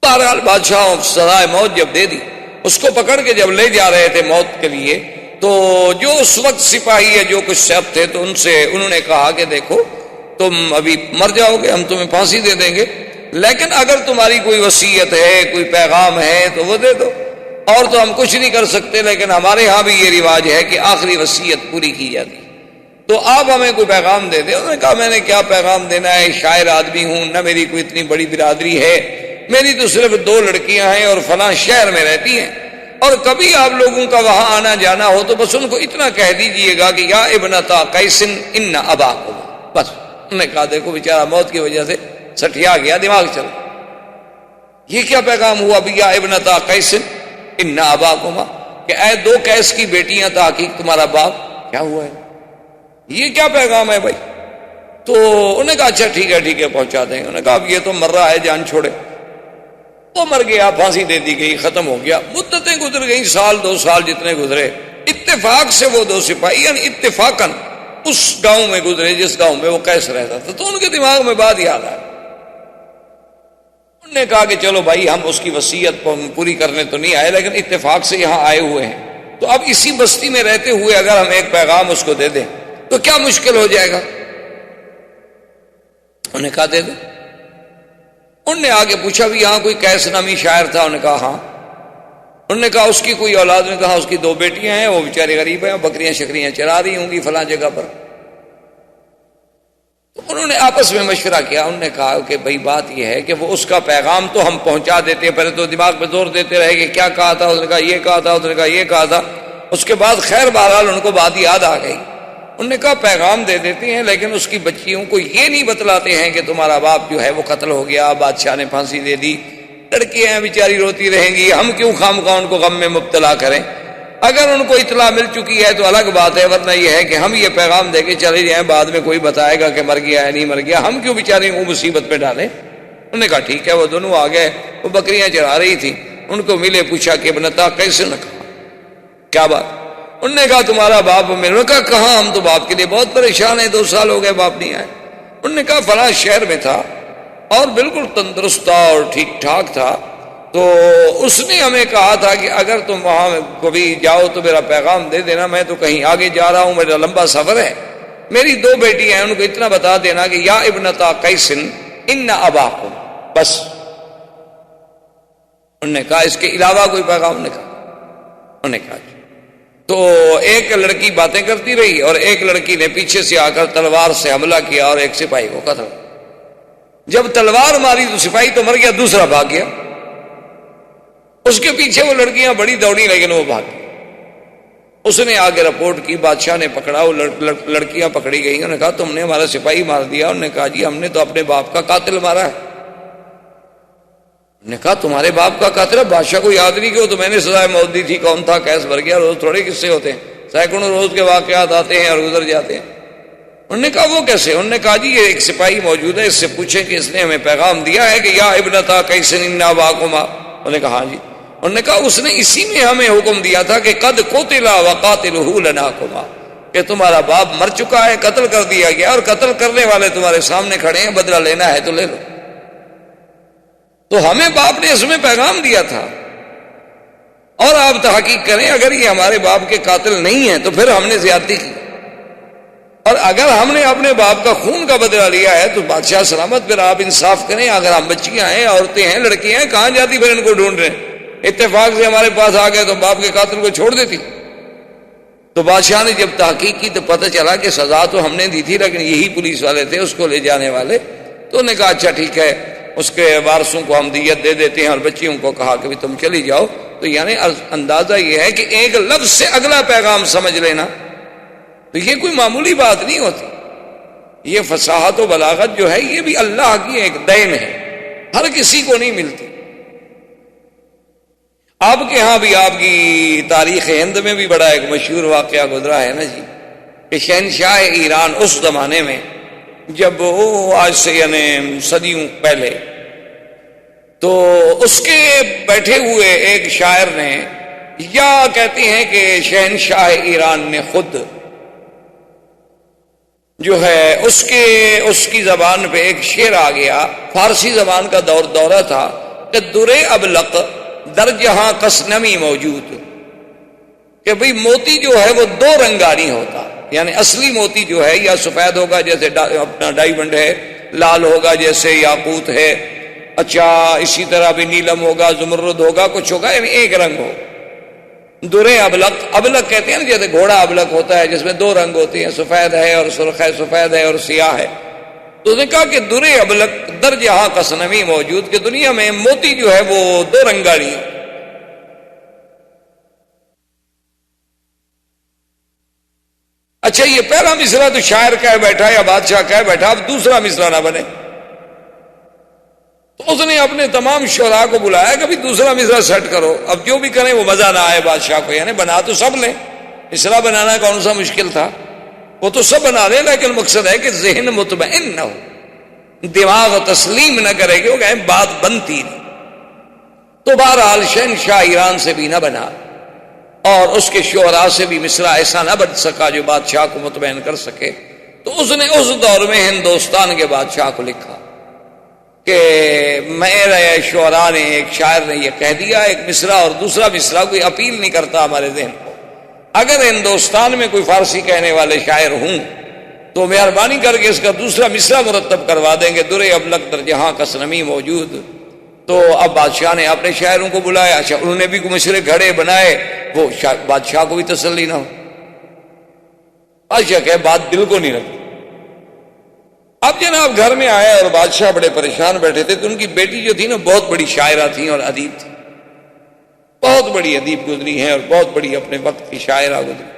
بہرحال بادشاہ سزائے موت جب دے دی، اس کو پکڑ کے جب لے جا رہے تھے موت کے لیے، تو جو اس وقت سپاہی ہے جو کچھ سب تھے تو انہوں نے کہا کہ دیکھو تم ابھی مر جاؤ گے، ہم تمہیں پھانسی دے دیں گے، لیکن اگر تمہاری کوئی وصیت ہے، کوئی پیغام ہے تو وہ دے دو، اور تو ہم کچھ نہیں کر سکتے، لیکن ہمارے ہاں بھی یہ رواج ہے کہ آخری وصیت پوری کی جاتی، تو آپ ہمیں کوئی پیغام دے دیں۔ انہوں نے کہا میں نے کیا پیغام دینا ہے، شاعر آدمی ہوں، نہ میری کوئی اتنی بڑی برادری ہے، میری تو صرف 2 لڑکیاں ہیں اور فلاں شہر میں رہتی ہیں، اور کبھی آپ لوگوں کا وہاں آنا جانا ہو تو بس ان کو اتنا کہہ دیجئے گا کہ یا ابنتا قیس ان اباکما، بس۔ انہوں نے کہا دیکھو بیچارہ موت کی وجہ سے سٹیا گیا، دماغ چل، یہ کیا پیغام ہوا بھی یا ابنتا قیس ان اباکما، کہ اے 2 قیس کی بیٹیاں تحقیق تمہارا باپ کیا ہوا ہے، یہ کیا پیغام ہے بھائی؟ تو انہوں نے کہا اچھا ٹھیک ہے پہنچا دیں۔ انہوں نے کہا اب یہ تو مر رہا ہے، جان چھوڑے، وہ مر گیا، پھانسی دے دی گئی، ختم ہو گیا۔ مدتیں گزر گئی، سال 2 سال جتنے گزرے، اتفاق سے وہ 2 سپاہی یعنی اتفاقاً اس گاؤں میں گزرے جس گاؤں میں وہ قیس رہتا تھا، تو ان کے دماغ میں بات یاد آئی۔ انہوں نے کہا کہ چلو بھائی ہم اس کی وصیت پوری کرنے تو نہیں آئے، لیکن اتفاق سے یہاں آئے ہوئے ہیں، تو اب اسی بستی میں رہتے ہوئے اگر ہم ایک پیغام اس کو دے دیں تو کیا مشکل ہو جائے گا؟ انہوں نے کہا دے دو. انہوں نے آگے پوچھا بھی یہاں کوئی قیس نامی شاعر تھا؟ انہوں نے کہا ہاں. انہوں نے کہا اس کی کوئی اولاد؟ نے کہا اس کی 2 بیٹیاں ہیں، وہ بیچارے غریب ہیں، بکریاں شکریاں چرا رہی ہوں گی فلاں جگہ پر. تو انہوں نے آپس میں مشورہ کیا. انہوں نے کہا کہ بھئی بات یہ ہے کہ وہ اس کا پیغام تو ہم پہنچا دیتے ہیں، پہلے تو دماغ پہ زور دیتے رہے کہ کیا کہا تھا. اس نے کہا یہ کہا تھا، اس نے کہا یہ کہا تھا. اس کے بعد خیر بہرحال ان کو بات یاد آ گئی. انہوں نے کہا پیغام دے دیتے ہیں لیکن اس کی بچیوں کو یہ نہیں بتلاتے ہیں کہ تمہارا باپ جو ہے وہ قتل ہو گیا، بادشاہ نے پھانسی دے دی، لڑکیاں ہیں بیچاری روتی رہیں گی، ہم کیوں خواہ ان کو غم میں مبتلا کریں. اگر ان کو اطلاع مل چکی ہے تو الگ بات ہے، ورنہ یہ ہے کہ ہم یہ پیغام دے کے چلے جائیں، بعد میں کوئی بتائے گا کہ مر گیا ہے نہیں مر گیا، ہم کیوں بیچارے کو مصیبت پہ ڈالیں. انہوں نے کہا ٹھیک ہے. وہ دونوں آ گئے. وہ بکریاں چرا رہی تھی، ان کو ملے، پوچھا کہ ابنتا کیسے نہ کہا کیا بات. انہوں نے کہا تمہارا باپ میرے. کہا کہاں، ہم تو باپ کے لیے بہت پریشان ہیں، 2 سال ہو گئے باپ نہیں آئے. انہوں نے کہا فلاں شہر میں تھا اور بالکل تندرست تھا اور ٹھیک ٹھاک تھا، تو اس نے ہمیں کہا تھا کہ اگر تم وہاں کبھی جاؤ تو میرا پیغام دے دینا، میں تو کہیں آگے جا رہا ہوں، میرا لمبا سفر ہے، میری 2 بیٹی ہیں، ان کو اتنا بتا دینا کہ یا ابنتا قیس ان اباکم، بس. انہوں نے کہا اس کے علاوہ کوئی پیغام؟ نے کہا. انہوں نے کہا تو ایک لڑکی باتیں کرتی رہی اور ایک لڑکی نے پیچھے سے آ کر تلوار سے حملہ کیا اور ایک سپاہی کو قتل. جب تلوار ماری تو سپاہی تو مر گیا، دوسرا بھاگ گیا. اس کے پیچھے وہ لڑکیاں بڑی دوڑی لیکن وہ بھاگ گئی. اس نے آگے رپورٹ کی، بادشاہ نے پکڑا، وہ لڑکیاں پکڑی گئی. انہوں نے کہا تم نے ہمارا سپاہی مار دیا. انہوں نے کہا جی ہم نے تو اپنے باپ کا قاتل مارا ہے. نے کہا تمہارے باپ کا قاتل ہے؟ بادشاہ کو یاد نہیں کہ وہ تو میں نے سزائے موت دی تھی، کون تھا، کیس بھر گیا. روز تھوڑے قصے ہوتے ہیں، سینکڑوں روز کے واقعات آتے ہیں اور گزر جاتے ہیں. انہوں نے کہا وہ کیسے؟ انہوں نے کہا جی یہ ایک سپاہی موجود ہے، اس سے پوچھیں کہ اس نے ہمیں پیغام دیا ہے کہ یا ابنتا کیس ان اباکما. انہوں نے کہا ہاں جی. انہوں نے کہا اس نے اسی میں ہمیں حکم دیا تھا کہ قد قتل وقاتلہ لناکما، کہ تمہارا باپ مر چکا ہے، قتل کر دیا گیا اور قتل کرنے والے تمہارے سامنے کھڑے ہیں، بدلہ لینا ہے تو لے لو. تو ہمیں باپ نے اس میں پیغام دیا تھا. اور آپ تحقیق کریں، اگر یہ ہمارے باپ کے قاتل نہیں ہیں تو پھر ہم نے زیادتی کی، اور اگر ہم نے اپنے باپ کا خون کا بدلہ لیا ہے تو بادشاہ سلامت. پھر آپ انصاف کریں، اگر ہم بچیاں ہیں، عورتیں ہیں، لڑکیاں ہیں، کہاں جاتی پھر ان کو ڈھونڈ رہے ہیں؟ اتفاق سے ہمارے پاس آ گئے تو باپ کے قاتل کو چھوڑ دیتی. تو بادشاہ نے جب تحقیق کی تو پتہ چلا کہ سزا تو ہم نے دی تھی لیکن یہی پولیس والے تھے اس کو لے جانے والے. تو انہوں نے کہا اچھا ٹھیک ہے، اس کے وارثوں کو ہم دیت دے دیتے ہیں، اور بچیوں کو کہا کہ تم چلی جاؤ. تو یعنی اندازہ یہ ہے کہ ایک لفظ سے اگلا پیغام سمجھ لینا، تو یہ کوئی معمولی بات نہیں ہوتی. یہ فصاحت و بلاغت جو ہے یہ بھی اللہ کی ایک دین ہے، ہر کسی کو نہیں ملتی. آپ کے ہاں بھی آپ کی تاریخ ہند میں بھی بڑا ایک مشہور واقعہ گزرا ہے نا جی، کہ شہنشاہ ایران اس زمانے میں جب وہ آج سے یعنی صدیوں پہلے، تو اس کے بیٹھے ہوئے ایک شاعر نے، یا کہتے ہیں کہ شہنشاہ ایران نے خود جو ہے اس کی زبان پہ ایک شعر آ گیا. فارسی زبان کا دورہ تھا کہ درے ابلق در جہاں قصنمی موجود، کہ بھئی موتی جو ہے وہ 2 رنگا نہیں ہوتا، یعنی اصلی موتی جو ہے یا سفید ہوگا جیسے اپنا ڈائمنڈ ہے، لال ہوگا جیسے یاقوت ہے، اچھا اسی طرح بھی نیلم ہوگا، زمرد ہوگا، کچھ ہوگا، یعنی ایک رنگ ہو. درے ابلق، ابلق کہتے ہیں نا جیسے گھوڑا ابلق ہوتا ہے جس میں 2 رنگ ہوتے ہیں، سفید ہے اور سرخ ہے، سفید ہے اور سیاہ ہے. تو اس نے کہا کہ درے ابلق در جہاں قصنمی موجود، کہ دنیا میں موتی جو ہے وہ 2 رنگا نہیں. اچھا یہ پہلا مصرع تو شاعر کہہ بیٹھا یا بادشاہ کہہ بیٹھا، اب دوسرا مصرع نہ بنے. تو اس نے اپنے تمام شعراء کو بلایا کہ بھی دوسرا مصرع سیٹ کرو. اب جو بھی کریں وہ مزہ نہ آئے بادشاہ کو، یعنی بنا تو سب لیں، مصرع بنانا کون سا مشکل تھا، وہ تو سب بنا لیں، لیکن مقصد ہے کہ ذہن مطمئن نہ ہو، دماغ تسلیم نہ کرے کہ وہ کہیں بات بنتی نہیں. تو بہرحال شہنشاہ ایران سے بھی نہ بنا اور اس کے شعراء سے بھی مصرع ایسا نہ بن سکا جو بادشاہ کو مطمئن کر سکے. تو اس نے اس دور میں ہندوستان کے بادشاہ کو لکھا کہ میرے شعراء نے، ایک شاعر نے یہ کہہ دیا، ایک مصرع اور دوسرا مصرع کوئی اپیل نہیں کرتا ہمارے ذہن کو، اگر ہندوستان میں کوئی فارسی کہنے والے شاعر ہوں تو مہربانی کر کے اس کا دوسرا مصرع مرتب کروا دیں گے، درے ابلغ در جہاں کس نمی موجود۔ تو اب بادشاہ نے اپنے شاعروں کو بلایا، اچھا انہوں نے بھی کوئی مصرع گھڑے بنائے، وہ بادشاہ کو بھی تسلی نہ ہو، بادشاہ کہ بات دل کو نہیں لگتی۔ اب جناب گھر میں آئے اور بادشاہ بڑے پریشان بیٹھے تھے، تو ان کی بیٹی جو تھی نا بہت بڑی شاعرہ تھی اور ادیب تھی، بہت بڑی ادیب گزری ہیں اور بہت بڑی اپنے وقت کی شاعرہ گزری۔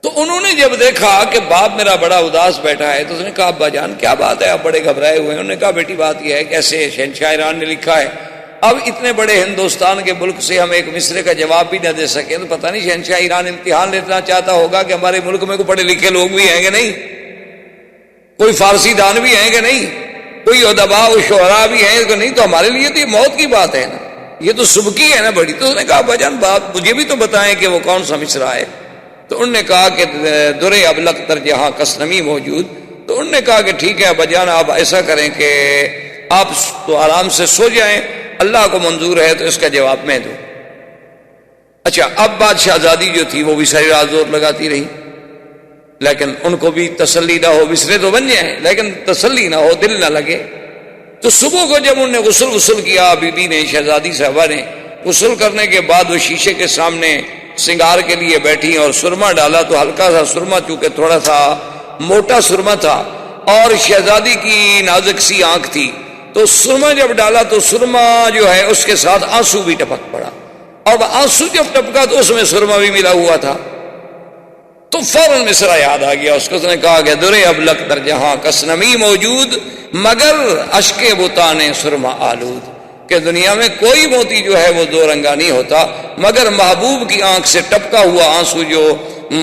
تو انہوں نے جب دیکھا کہ باپ میرا بڑا اداس بیٹھا ہے تو اس نے کہا ابا جان کیا بات ہے، آپ بڑے گھبرائے ہوئے ہیں؟ انہوں نے کہا بیٹی بات یہ ہے کہ ایسے شہنشاہ ایران نے لکھا ہے، اب اتنے بڑے ہندوستان کے ملک سے ہم ایک مصرع کا جواب بھی نہ دے سکیں تو پتہ نہیں شہنشاہ ایران امتحان لینا چاہتا ہوگا کہ ہمارے ملک میں کوئی پڑھے لکھے لوگ بھی ہیں کہ نہیں، کوئی فارسی دان بھی ہیں کہ نہیں، کوئی ادباء و شعراء بھی ہیں کہ نہیں، تو ہمارے لیے تو یہ موت کی بات ہے نا، یہ تو سبکی ہے نا بڑی۔ تو اس نے کہا ابا جان بات مجھے بھی تو بتائیں کہ وہ کون سا مصرع ہے۔ تو انہوں نے کہا کہ درے ابلغ تر جہاں کس نمی موجود۔ تو انہوں نے کہا کہ ٹھیک ہے ابا جان، آپ ایسا کریں کہ آپ تو آرام سے سو جائیں، اللہ کو منظور ہے تو اس کا جواب میں دوں۔ اچھا اب بات شہزادی جو تھی وہ بھی ساری رات زور لگاتی رہی، لیکن ان کو بھی تسلی نہ ہو، مصرع تو بن جائیں لیکن تسلی نہ ہو، دل نہ لگے۔ تو صبح کو جب انہوں نے غسل کیا، بی بی نے، شہزادی صاحبہ نے غسل کرنے کے بعد وہ شیشے کے سامنے سنگار کے لیے بیٹھی اور سرما ڈالا، تو ہلکا سا سرما، چونکہ تھوڑا سا موٹا سرما تھا اور شہزادی کی نازک سی آنکھ تھی، تو سرما جب ڈالا تو سرما جو ہے اس کے ساتھ آنسو بھی ٹپک پڑا، اور آنسو جب ٹپکا تو اس میں سرما بھی ملا ہوا تھا۔ تو فوراً مصرع یاد آ گیا اس کو، اس نے کہا کہ درے ابلغ در جہاں کس نمی موجود، مگر اشک بتان سرما آلود، کہ دنیا میں کوئی موتی جو ہے وہ دو رنگا نہیں ہوتا مگر محبوب کی آنکھ سے ٹپکا ہوا آنسو جو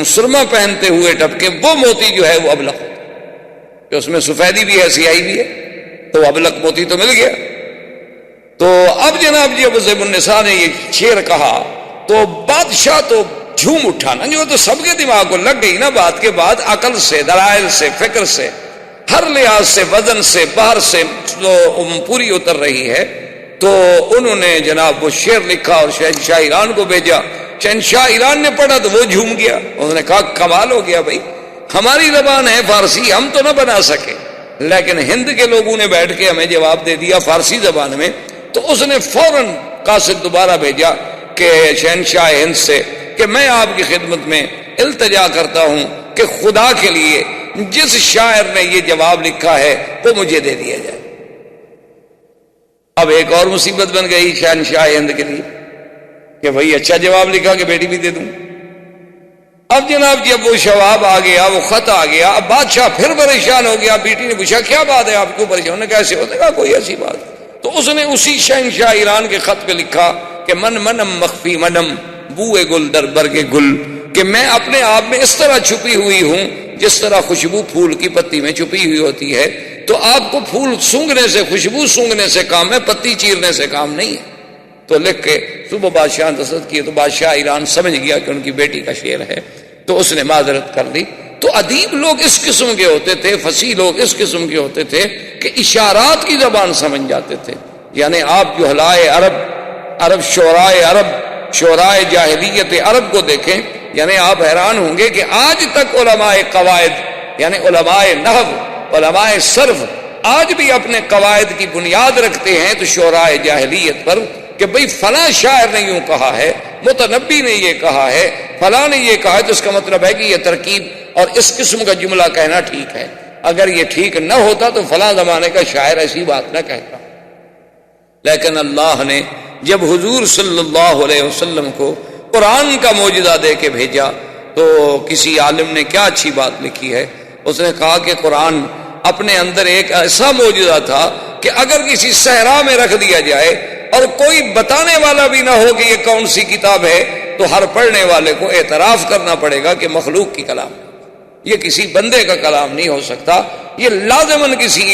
سرما پہنتے ہوئے ٹپکے، وہ موتی جو ہے وہ ابلغ ہوتا، کہ اس میں سفیدی بھی ہے سیاہی بھی ہے، تو ابلغ موتی تو مل گیا۔ تو اب جناب جی ابو زیب النساء نے یہ شعر کہا تو بادشاہ تو جھوم اٹھا نا، جو تو سب کے دماغ کو لگ گئی نا بات کے بعد، عقل سے، دلائل سے، فکر سے، ہر لحاظ سے، وزن سے، باہر سے پوری اتر رہی ہے۔ تو انہوں نے جناب وہ شعر لکھا اور شہنشاہ ایران کو بھیجا، شہنشاہ ایران نے پڑھا تو وہ جھوم گیا، انہوں نے کہا کمال ہو گیا بھائی، ہماری زبان ہے فارسی، ہم تو نہ بنا سکے لیکن ہند کے لوگوں نے بیٹھ کے ہمیں جواب دے دیا فارسی زبان میں۔ تو اس نے فوراً قاصد دوبارہ بھیجا کہ شہنشاہ ہند سے کہ میں آپ کی خدمت میں التجا کرتا ہوں کہ خدا کے لیے جس شاعر نے یہ جواب لکھا ہے وہ مجھے دے دیا جائے۔ اب ایک اور مصیبت بن گئی شہنشاہ ہند کے لیے کہ بھئی اچھا جواب لکھا کہ بیٹی بھی دے دوں۔ اب جناب جب وہ جواب آ گیا، وہ خط آ گیا، اب بادشاہ پھر پریشان ہو گیا۔ بیٹی نے پوچھا کیا بات ہے، آپ کیوں پریشان؟ انہوں نے کیسے ہوتا؟ کہا کوئی ایسی بات۔ تو اس نے اسی شہنشاہ ایران کے خط پہ لکھا کہ من منم مخفی منم بوئے گل در برگ گل، کہ میں اپنے آپ میں اس طرح چھپی ہوئی ہوں جس طرح خوشبو پھول کی پتی میں چھپی ہوئی ہوتی ہے۔ تو آپ کو پھول سونگھنے سے، خوشبو سونگھنے سے کام ہے، پتی چیرنے سے کام نہیں ہے۔ تو لکھ کے صبح بادشاہ نے دستخط کیے تو بادشاہ ایران سمجھ گیا کہ ان کی بیٹی کا شعر ہے، تو اس نے معذرت کر لی۔ تو ادیب لوگ اس قسم کے ہوتے تھے، فصیح لوگ اس قسم کے ہوتے تھے کہ اشارات کی زبان سمجھ جاتے تھے۔ یعنی آپ جو جہلائے عرب شعرائے عرب، شعرائے جاہلیت عرب کو دیکھیں، یعنی آپ حیران ہوں گے کہ آج تک علماء قواعد، یعنی علماء نحو، علماء صرف آج بھی اپنے قواعد کی بنیاد رکھتے ہیں تو شعرائے جاہلیت پر، کہ بھئی فلاں شاعر نے یوں کہا ہے، متنبی نے یہ کہا ہے، فلاں نے یہ کہا ہے، تو اس کا مطلب ہے کہ یہ ترکیب اور اس قسم کا جملہ کہنا ٹھیک ہے۔ اگر یہ ٹھیک نہ ہوتا تو فلاں زمانے کا شاعر ایسی بات نہ کہتا۔ لیکن اللہ نے جب حضور صلی اللہ علیہ وسلم کو قرآن کا معجزہ دے کے بھیجا تو کسی عالم نے کیا اچھی بات لکھی ہے، اس نے کہا کہ قرآن اپنے اندر ایک ایسا معجزہ تھا کہ اگر کسی صحرا میں رکھ دیا جائے اور کوئی بتانے والا بھی نہ ہو کہ یہ کون سی کتاب ہے، تو ہر پڑھنے والے کو اعتراف کرنا پڑے گا کہ مخلوق کی کلام، یہ کسی بندے کا کلام نہیں ہو سکتا، یہ لازماً کسی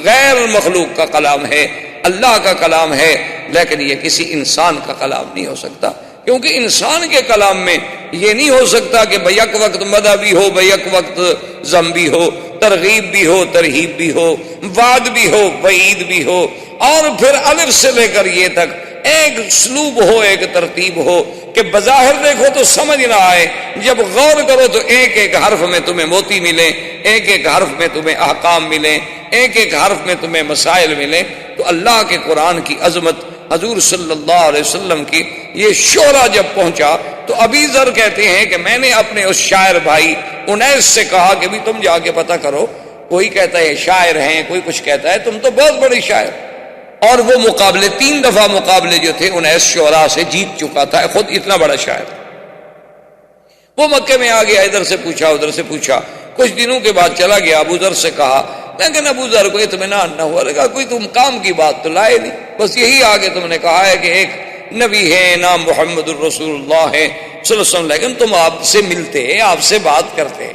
غیر مخلوق کا کلام ہے، اللہ کا کلام ہے، لیکن یہ کسی انسان کا کلام نہیں ہو سکتا، کیونکہ انسان کے کلام میں یہ نہیں ہو سکتا کہ بیک وقت مدح بھی ہو، بیک وقت ذم بھی ہو، ترغیب بھی ہو، ترہیب بھی ہو، وعد بھی ہو، وعید بھی ہو، اور پھر الف سے لے کر یہ تک ایک اسلوب ہو، ایک ترتیب ہو کہ بظاہر دیکھو تو سمجھ نہ آئے، جب غور کرو تو ایک ایک حرف میں تمہیں موتی ملے، ایک ایک حرف میں تمہیں احکام ملیں، ایک ایک حرف میں تمہیں مسائل ملیں۔ تو اللہ کے قرآن کی عظمت، حضور صلی اللہ علیہ وسلم کی یہ شعرا جب پہنچا تو ابی ذر کہتے ہیں کہ میں نے اپنے اس شاعر بھائی انیس سے کہا کہ بھی تم جا کے پتہ کرو، کوئی کہتا ہے شاعر ہیں، کوئی کچھ کہتا ہے، تم تو بہت بڑے شاعر۔ اور وہ مقابلے 3 دفعہ مقابلے جو تھے انیس شعراء سے جیت چکا تھا، خود اتنا بڑا شاعر۔ وہ مکے میں آ گیا، ادھر سے پوچھا ادھر سے پوچھا، کچھ دنوں کے بعد چلا گیا، ابو ذر سے کہا، لیکن ابو ذر کو اطمینان نہ ہوا، کہا کوئی تم کام کی بات تو لائے نہیں، بس یہی آگے تم نے کہا ہے کہ ایک نبی ہے نام محمد الرسول اللہ ہے صلی اللہ علیہ وسلم، لیکن تم آپ سے ملتے، آپ سے بات کرتے،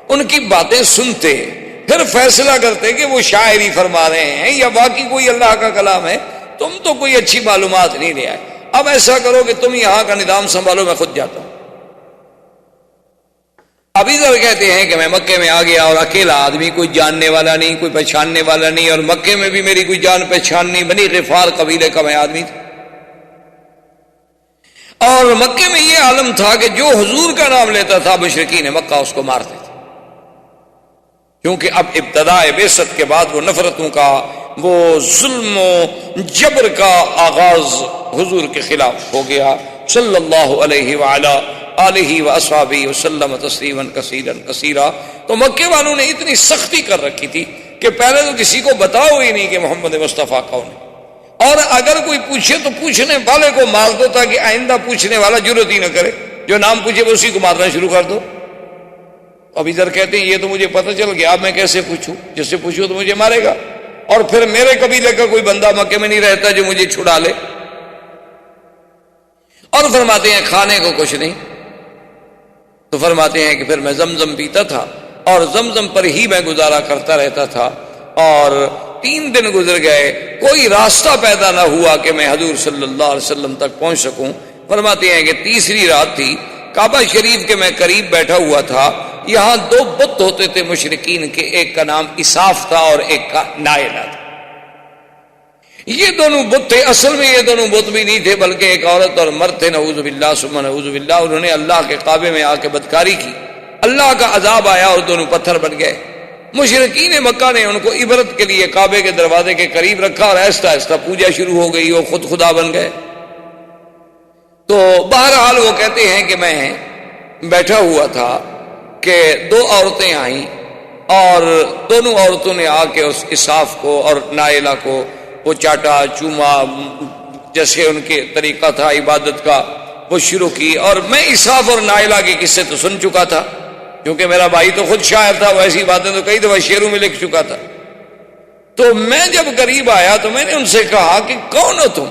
ان کی باتیں سنتے، پھر فیصلہ کرتے کہ وہ شاعر ہی فرما رہے ہیں یا باقی کوئی اللہ کا کلام ہے، تم تو کوئی اچھی معلومات نہیں لے آئے، اب ایسا کرو کہ تم یہاں کا نظام سنبھالو، میں خود جاتا ہوں۔ ابھی ذر کہتے ہیں کہ میں مکے میں آ گیا اور اکیلا آدمی، کوئی جاننے والا نہیں، کوئی پہچاننے والا نہیں، اور مکے میں بھی میری کوئی جان پہچان نہیں، بنی غفار قبیلے کا میں آدمی تھا، اور مکے میں یہ عالم تھا کہ جو حضور کا نام لیتا تھا مشرکین مکہ اس کو مارتے تھے، کیونکہ اب ابتدائے بعثت کے بعد وہ نفرتوں کا، وہ ظلم و جبر کا آغاز حضور کے خلاف ہو گیا صلی اللہ علیہ وعلا آلہ واصحابہ وسلم تسلیما کثیرا کثیرا۔ تو مکے والوں نے اتنی سختی کر رکھی تھی کہ پہلے تو کسی کو بتاؤ ہی نہیں کہ محمد مصطفیٰ کون ہے، اور اگر کوئی پوچھے تو پوچھنے والے کو مار دو تاکہ آئندہ پوچھنے والا جرات ہی نہ کرے، جو نام پوچھے وہ اسی کو مارنا شروع کر دو۔ ابھی ذر کہتے ہیں یہ تو مجھے پتہ چل گیا، اب میں کیسے پوچھوں، جس سے پوچھوں تو مجھے مارے گا، اور پھر میرے قبیلے کا کوئی بندہ مکے میں نہیں رہتا جو مجھے چھڑا لے۔ اور فرماتے ہیں کھانے کو کچھ نہیں، تو فرماتے ہیں کہ پھر میں زمزم پیتا تھا اور زمزم پر ہی میں گزارا کرتا رہتا تھا، اور 3 دن گزر گئے، کوئی راستہ پیدا نہ ہوا کہ میں حضور صلی اللہ علیہ وسلم تک پہنچ سکوں۔ فرماتے ہیں کہ تیسری رات تھی، کعبہ شریف کے میں قریب بیٹھا ہوا تھا، یہاں 2 بت ہوتے تھے مشرکین کے، ایک کا نام اساف تھا اور ایک کا نائلہ تھا۔ یہ دونوں بت تھے، اصل میں یہ دونوں بت بھی نہیں تھے بلکہ ایک عورت اور مرد تھے، نعوذ باللہ ثم نعوذ باللہ۔ انہوں نے اللہ کے کعبے میں آ کے بدکاری کی، اللہ کا عذاب آیا اور دونوں پتھر بن گئے۔ مشرکین مکہ نے ان کو عبرت کے لیے کعبے کے دروازے کے قریب رکھا اور آہستہ آہستہ پوجا شروع ہو گئی اور خود خدا بن گئے۔ تو بہرحال وہ کہتے ہیں کہ میں بیٹھا ہوا تھا کہ 2 عورتیں آئیں، اور دونوں عورتوں نے آ کے اس اساف کو اور نائلہ کو وہ چاٹا چوما، جیسے ان کے طریقہ تھا عبادت کا، وہ شروع کی۔ اور میں اساف اور نائلہ کے قصے تو سن چکا تھا، کیونکہ میرا بھائی تو خود شاعر تھا، وہ ایسی باتیں تو کئی دفعہ شعروں میں لکھ چکا تھا۔ تو میں جب قریب آیا تو میں نے ان سے کہا کہ کون ہو تم؟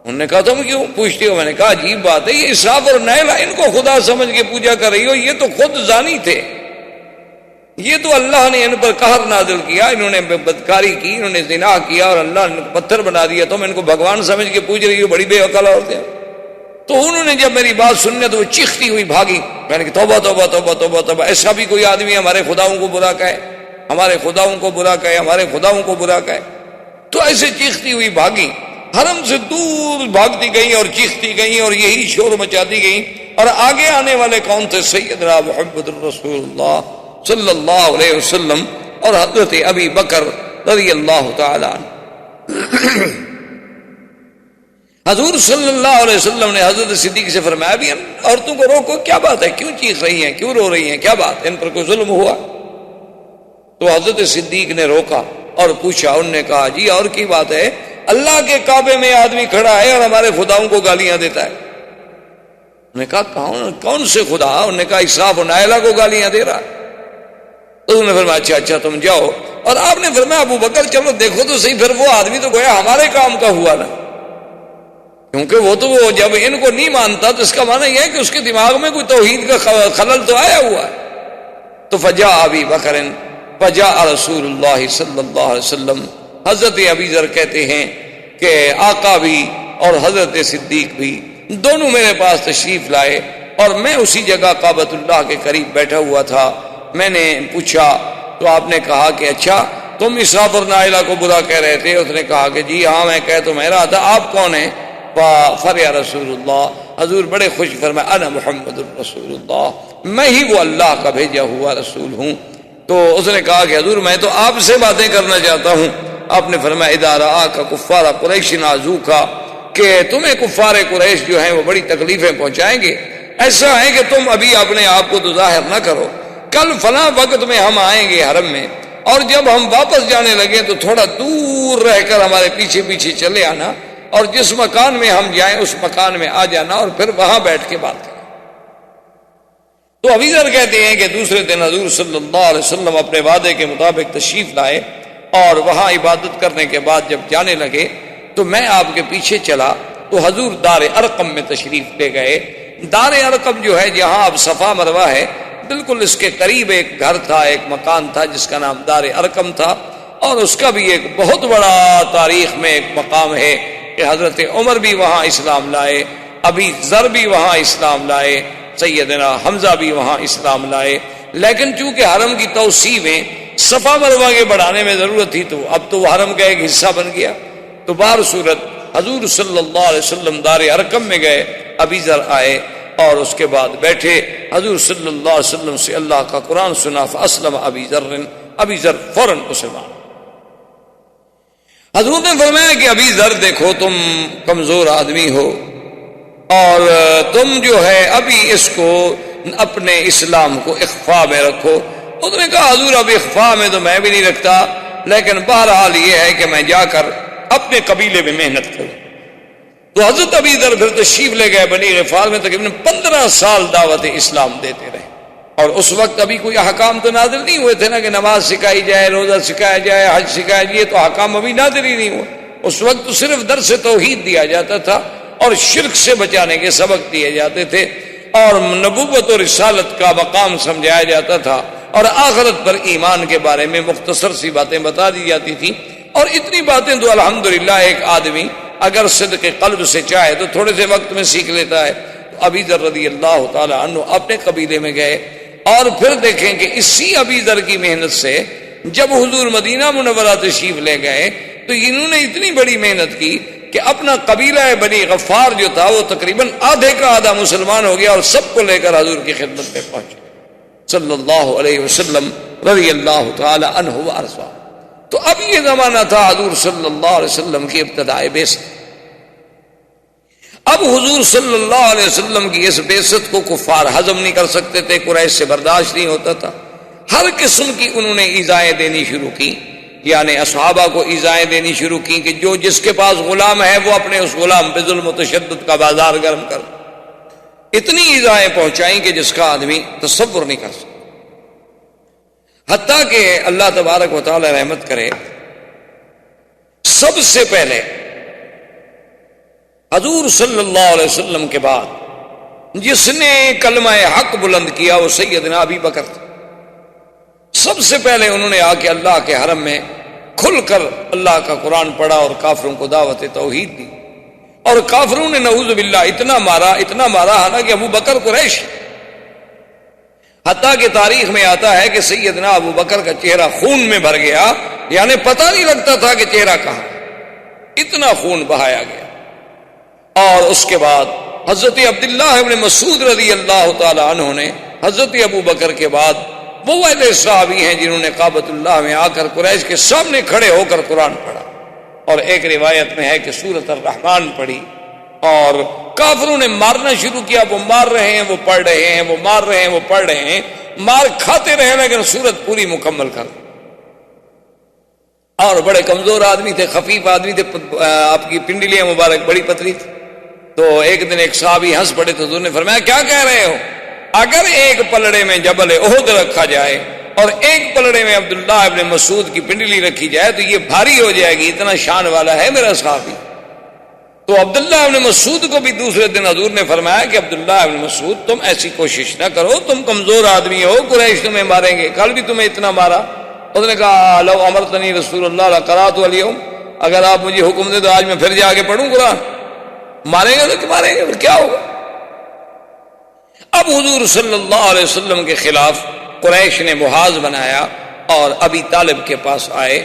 انہوں نے کہا تم کیوں پوچھتے ہو؟ میں نے کہا عجیب بات ہے، یہ اساف اور نائلہ ان کو خدا سمجھ کے پوجا کر رہی ہو، یہ تو خود زانی تھے، یہ تو اللہ نے ان پر قہر نازل کیا، انہوں نے بدکاری کی، انہوں نے زنا کیا اور اللہ نے پتھر بنا دیا، تم ان کو بھگوان سمجھ کے پوج رہی ہو، بڑی بے عقل عورتیں۔ تو انہوں نے جب میری بات سننے تو وہ چیختی ہوئی بھاگی۔ میں نے کہا توبہ توبہ توبہ توبہ توبہ، ایسا بھی کوئی آدمی ہمارے خداؤں کو برا کہے، ہمارے خداؤں کو برا کہے، ہمارے خداؤں کو برا کہے۔ تو ایسے چیختی ہوئی بھاگی، حرم سے دور بھاگتی گئی اور چیختی گئی اور یہی شور مچاتی گئی۔ اور آگے آنے والے کون تھے؟ سیدنا محمد الرسول اللہ صلی اللہ علیہ وسلم اور حضرت ابی بکر رضی اللہ تعالی عنہ۔ حضور صلی اللہ علیہ وسلم نے حضرت صدیق سے فرمایا بھی عورتوں کو روکو، کیا بات ہے، کیوں چیخ رہی ہیں، کیوں رو رہی ہیں، کیا بات ہے، ان پر کوئی ظلم ہوا؟ تو حضرت صدیق نے روکا اور پوچھا، انہوں نے کہا جی اور کی بات ہے، اللہ کے کعبے میں آدمی کھڑا ہے اور ہمارے خداؤں کو گالیاں دیتا ہے۔ انہوں نے کہا کون سے خدا؟ انہوں نے کہا اساف و نائلہ کو گالیاں دے رہا۔ تو انہوں نے فرمایا اچھا تم جاؤ، اور آپ نے فرمایا ابو بکر چلو دیکھو تو صحیح، پھر وہ آدمی تو گویا ہمارے کام کا ہوا نا، کیونکہ وہ تو جب ان کو نہیں مانتا تو اس کا معنی یہ ہے کہ اس کے دماغ میں کوئی توحید کا خلل تو آیا ہوا ہے۔ تو فجاء ابی بکر فجاء رسول اللہ صلی اللہ علیہ وسلم، حضرت ابی ذر کہتے ہیں کہ آقا بھی اور حضرت صدیق بھی دونوں میرے پاس تشریف لائے، اور میں اسی جگہ کعبۃ اللہ کے قریب بیٹھا ہوا تھا۔ میں نے پوچھا تو آپ نے کہا کہ اچھا تم اسراف اور نائلہ کو برا کہہ رہے تھے. اس نے کہا کہ جی ہاں میں کہہ تو میں رہا تھا, آپ کون ہیں؟ فریا رسول اللہ, حضور بڑے خوش فرمایا انا محمد الرسول اللہ, میں ہی وہ اللہ کا بھیجا ہوا رسول ہوں. تو اس نے کہا کہ حضور میں تو آپ سے باتیں کرنا چاہتا ہوں. آپ نے فرمایا اذا رآک کفار قریش نازوک, کہ تمہیں کفار قریش جو ہیں وہ بڑی تکلیفیں پہنچائیں گے. ایسا ہے کہ تم ابھی اپنے آپ کو تو ظاہر نہ کرو, کل فلاں وقت میں ہم آئیں گے حرم میں, اور جب ہم واپس جانے لگے تو تھوڑا دور رہ کر ہمارے پیچھے پیچھے چلے آنا, اور جس مکان میں ہم جائیں اس مکان میں آ جانا, اور پھر وہاں بیٹھ کے بات کریں. تو ابھی ذر کہتے ہیں کہ دوسرے دن حضور صلی اللہ علیہ وسلم اپنے وعدے کے مطابق تشریف لائے, اور وہاں عبادت کرنے کے بعد جب جانے لگے تو میں آپ کے پیچھے چلا تو حضور دار ارقم میں تشریف لے گئے. دار ارقم جو ہے جہاں اب صفا مروہ ہے, بالکل اس کے قریب ایک گھر تھا, ایک مکان تھا جس کا نام دار ارقم تھا, اور اس کا بھی ایک بہت بڑا تاریخ میں ایک مقام ہے کہ حضرت عمر بھی وہاں اسلام لائے, ابھی ذر بھی وہاں اسلام لائے, سیدنا حمزہ بھی وہاں اسلام لائے. لیکن چونکہ حرم کی توسیع میں صفا مروہ کے بڑھانے میں ضرورت تھی, تو اب تو وہ حرم کا ایک حصہ بن گیا. تو بہر صورت حضور صلی اللہ علیہ وسلم دار ارقم میں گئے, ابی ذر آئے اور اس کے بعد بیٹھے, حضور صلی اللہ علیہ وسلم سے اللہ کا قرآن سنا, فاسلم ابی ذر, ابی ذر فوراً مسلمان. حضور نے فرمایا کہ ابی ذر دیکھو تم کمزور آدمی ہو, اور تم جو ہے ابھی اس کو اپنے اسلام کو اخفاء میں رکھو. اس نے کہا حضور اب اخفاء میں تو میں بھی نہیں رکھتا, لیکن بہرحال یہ ہے کہ میں جا کر اپنے قبیلے میں محنت کروں. تو حضرت ابی ذر پھر تشریف لے گئے بنی غفار میں, تقریباً 15 سال دعوت اسلام دیتے رہے. اور اس وقت ابھی کوئی احکام تو نازل نہیں ہوئے تھے نا, کہ نماز سکھائی جائے, روزہ سکھایا جائے, حج سکھایا جائے, تو احکام ابھی نازل ہی نہیں ہوئے. اس وقت تو صرف درس توحید دیا جاتا تھا, اور شرک سے بچانے کے سبق دیے جاتے تھے, اور نبوت و رسالت کا مقام سمجھایا جاتا تھا, اور آخرت پر ایمان کے بارے میں مختصر سی باتیں بتا دی جاتی تھی. اور اتنی باتیں تو الحمدللہ ایک آدمی اگر صدق قلب سے چاہے تو تھوڑے سے وقت میں سیکھ لیتا ہے. تو ابی ذر رضی اللہ تعالی عنہ اپنے قبیلے میں گئے, اور پھر دیکھیں کہ اسی ابی ذر کی محنت سے جب حضور مدینہ منورہ تشریف لے گئے تو انہوں نے اتنی بڑی محنت کی کہ اپنا قبیلہ بنی غفار جو تھا وہ تقریباً آدھے کا آدھا مسلمان ہو گیا, اور سب کو لے کر حضور کی خدمت میں پہنچے صلی اللہ علیہ وسلم رضی اللہ تعالی عنہ وارضاہ. تو اب یہ زمانہ تھا حضور صلی اللہ علیہ وسلم کی ابتدائی بعثت. اب حضور صلی اللہ علیہ وسلم کی اس بعثت کو کفار ہضم نہیں کر سکتے تھے, قریش سے برداشت نہیں ہوتا تھا. ہر قسم کی انہوں نے ایذائیں دینی شروع کی, یعنی اصحابہ کو ایذائیں دینی شروع کی کہ جو جس کے پاس غلام ہے وہ اپنے اس غلام پہ ظلم و تشدد کا بازار گرم کر. اتنی ایذائیں پہنچائیں کہ جس کا آدمی تصور نہیں کر سکتا. حتیٰ کہ اللہ تبارک و تعالی رحمت کرے, سب سے پہلے حضور صلی اللہ علیہ وسلم کے بعد جس نے کلمہ حق بلند کیا وہ سیدنا ابی بکر تھا. سب سے پہلے انہوں نے آ کے اللہ کے حرم میں کھل کر اللہ کا قرآن پڑھا اور کافروں کو دعوت توحید دی. اور کافروں نے نعوذ باللہ اتنا مارا حالانکہ ابو بکر قریش. حتیٰ کہ تاریخ میں آتا ہے کہ سیدنا ابو بکر کا چہرہ خون میں بھر گیا, یعنی پتہ نہیں لگتا تھا کہ چہرہ کہاں, اتنا خون بہایا گیا. اور اس کے بعد حضرت عبداللہ ابن مسعود رضی اللہ تعالی عنہ نے حضرت ابو بکر کے بعد وہ والے صحابی ہیں جنہوں نے کعبۃ اللہ میں آ کر قریش کے سامنے کھڑے ہو کر قرآن پڑھا. اور ایک روایت میں ہے کہ سورۃ الرحمن پڑھی, اور کافروں نے مارنا شروع کیا. وہ مار رہے ہیں, وہ پڑھ رہے ہیں, وہ مار رہے ہیں, وہ پڑھ رہے ہیں, مار کھاتے رہے, لیکن سورت پوری مکمل کر. اور بڑے کمزور آدمی تھے, خفیف آدمی تھے, آپ کی پنڈلیاں مبارک بڑی پتلی تھی. تو ایک دن ایک صحابی ہنس پڑے تو حضور نے فرمایا کیا کہہ رہے ہو, اگر ایک پلڑے میں جبل احد رکھا جائے اور ایک پلڑے میں عبداللہ ابن مسعود کی پنڈلی رکھی جائے تو یہ بھاری ہو جائے گی, اتنا شان والا ہے میرا صحابی. تو عبداللہ ابن مسعود کو بھی دوسرے دن حضور نے فرمایا کہ عبداللہ ابن مسعود تم ایسی کوشش نہ کرو, تم کمزور آدمی ہو, قریش تمہیں ماریں گے, کل بھی تمہیں اتنا مارا. اس نے کہا لو امرتنی رسول اللہ لقرأت اليوم, اگر آپ مجھے حکم دیں تو آج میں پھر جا کے پڑھوں قرآن. ماریں گے تو ماریں گے, پھر کیا ہوگا. اب حضور صلی اللہ علیہ وسلم کے خلاف قریش نے محاذ بنایا, اور ابی طالب کے پاس آئے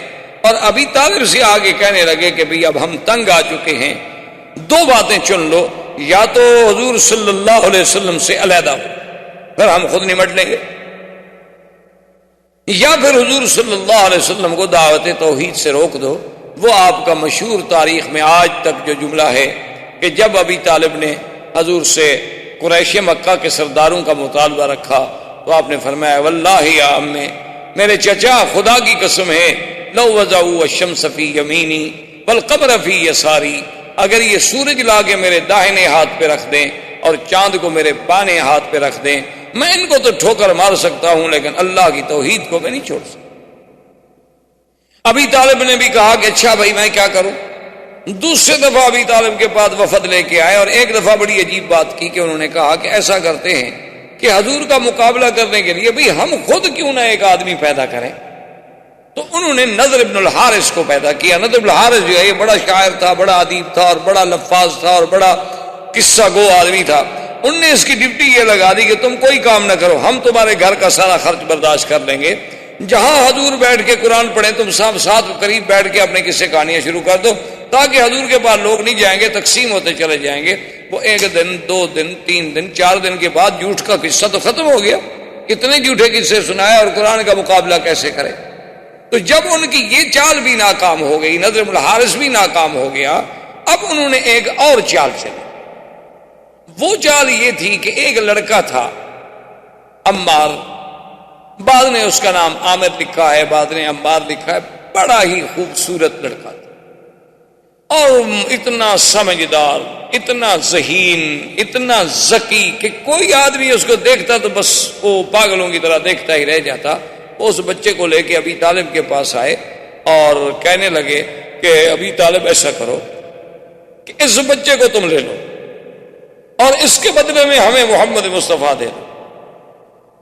اور ابی طالب سے آگے کہنے لگے کہ بھئی اب ہم تنگ آ چکے ہیں، دو باتیں چن لو، یا تو حضور صلی اللہ علیہ وسلم سے علیحدہ ہو پھر ہم خود نمٹ لیں گے، یا پھر حضور صلی اللہ علیہ وسلم کو دعوت توحید سے روک دو۔ وہ آپ کا مشہور تاریخ میں آج تک جو جملہ ہے کہ جب ابی طالب نے حضور سے قریش مکہ کے سرداروں کا مطالبہ رکھا تو آپ نے فرمایا واللہ یا امّے، میرے چچا خدا کی قسم ہے، لو وضعوا الشمس فی یمینی والقمر فی یساری، اگر یہ سورج لا کے میرے داہنے ہاتھ پہ رکھ دیں اور چاند کو میرے بائیں ہاتھ پہ رکھ دیں، میں ان کو تو ٹھوکر مار سکتا ہوں لیکن اللہ کی توحید کو میں نہیں چھوڑ سکتا۔ ابی طالب نے بھی کہا کہ اچھا بھائی میں کیا کروں۔ دوسرے دفعہ ابی طالب کے پاس وفد لے کے آئے اور ایک دفعہ بڑی عجیب بات کی کہ انہوں نے کہا کہ ایسا کرتے ہیں کہ حضور کا مقابلہ کرنے کے لیے بھئی ہم خود کیوں نہ ایک آدمی پیدا کریں۔ تو انہوں نے نضر ابن الحارث کو پیدا کیا۔ نضر ابن الحارث جو ہے یہ بڑا شاعر تھا، بڑا ادیب تھا اور بڑا لفاظ تھا اور بڑا قصہ گو آدمی تھا۔ ان نے اس کی ڈیوٹی یہ لگا دی کہ تم کوئی کام نہ کرو، ہم تمہارے گھر کا سارا خرچ برداشت کر لیں گے، جہاں حضور بیٹھ کے قرآن پڑھیں تم سب ساتھ قریب بیٹھ کے اپنے قصے کہانیاں شروع کر دو، تاکہ حضور کے پاس لوگ نہیں جائیں گے، تقسیم ہوتے چلے جائیں گے۔ وہ ایک دن، 2 دن، 3 دن، 4 دن کے بعد جھوٹ کا قصہ تو ختم ہو گیا، اتنے جھوٹے قصے سنائے اور قرآن کا مقابلہ کیسے کرے۔ تو جب ان کی یہ چال بھی ناکام ہو گئی، نضر بن الحارث بھی ناکام ہو گیا، اب انہوں نے ایک اور چال چلی۔ وہ چال یہ تھی کہ ایک لڑکا تھا عمار، بعد نے اس کا نام عامر لکھا ہے، بعد نے عمار لکھا ہے، بڑا ہی خوبصورت لڑکا تھا اور اتنا سمجھدار، اتنا ذہین، اتنا ذکی کہ کوئی آدمی اس کو دیکھتا تو بس وہ پاگلوں کی طرح دیکھتا ہی رہ جاتا۔ اس بچے کو لے کے ابی طالب کے پاس آئے اور کہنے لگے کہ ابی طالب ایسا کرو کہ اس بچے کو تم لے لو اور اس کے بدلے میں ہمیں محمد مصطفیٰ دے دو۔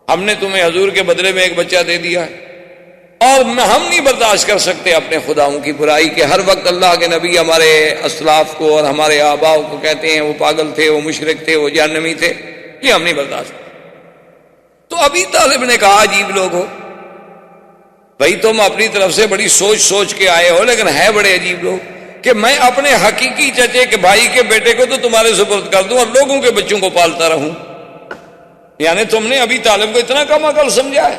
ہم نے تمہیں حضور کے بدلے میں ایک بچہ دے دیا ہے اور ہم نہیں برداشت کر سکتے اپنے خداؤں کی برائی کہ ہر وقت اللہ کے نبی ہمارے اسلاف کو اور ہمارے آباؤں کو کہتے ہیں وہ پاگل تھے، وہ مشرک تھے، وہ جہنمی تھے، یہ ہم نہیں برداشت کرتے۔ تو ابی طالب نے کہا عجیب لوگ ہو بھائی، تم اپنی طرف سے بڑی سوچ کے آئے ہو لیکن ہے بڑے عجیب لوگ کہ میں اپنے حقیقی چچے کے بھائی کے بیٹے کو تو تمہارے سپرد کر دوں اور لوگوں کے بچوں کو پالتا رہوں۔ یعنی تم نے ابی طالب کو اتنا کم عقل سمجھا ہے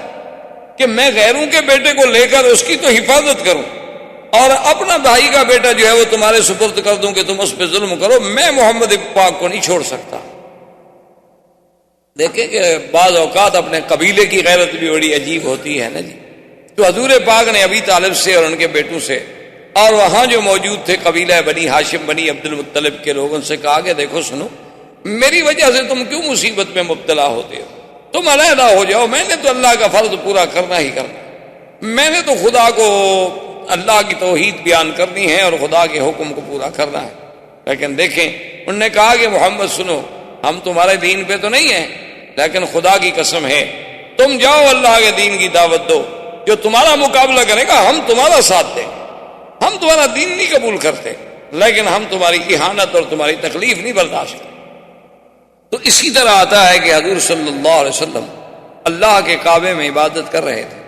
کہ میں غیروں کے بیٹے کو لے کر اس کی تو حفاظت کروں اور اپنا بھائی کا بیٹا جو ہے وہ تمہارے سپرد کر دوں کہ تم اس پہ ظلم کرو۔ میں محمد پاک کو نہیں چھوڑ سکتا۔ دیکھیں کہ بعض اوقات اپنے قبیلے کی غیرت بھی بڑی عجیب ہوتی ہے نا جی۔ تو حضور پاک نے ابی طالب سے اور ان کے بیٹوں سے اور وہاں جو موجود تھے قبیلہ بنی ہاشم بنی عبد المطلب کے لوگوں سے کہا کہ دیکھو سنو، میری وجہ سے تم کیوں مصیبت میں مبتلا ہوتے ہو؟ تم علیحدہ ہو جاؤ، میں نے تو اللہ کا فرض پورا کرنا ہی کرنا، میں نے تو خدا کو اللہ کی توحید بیان کرنی ہے اور خدا کے حکم کو پورا کرنا ہے۔ لیکن دیکھیں انہوں نے کہا کہ محمد سنو، ہم تمہارے دین پہ تو نہیں ہیں لیکن خدا کی قسم ہے تم جاؤ اللہ کے دین کی دعوت دو، جو تمہارا مقابلہ کرے گا ہم تمہارا ساتھ دیں گے، ہم تمہارا دین نہیں قبول کرتے لیکن ہم تمہاری اہانت اور تمہاری تکلیف نہیں برداشت کرتے۔ تو اسی طرح آتا ہے کہ حضور صلی اللہ علیہ وسلم اللہ کے کعبے میں عبادت کر رہے تھے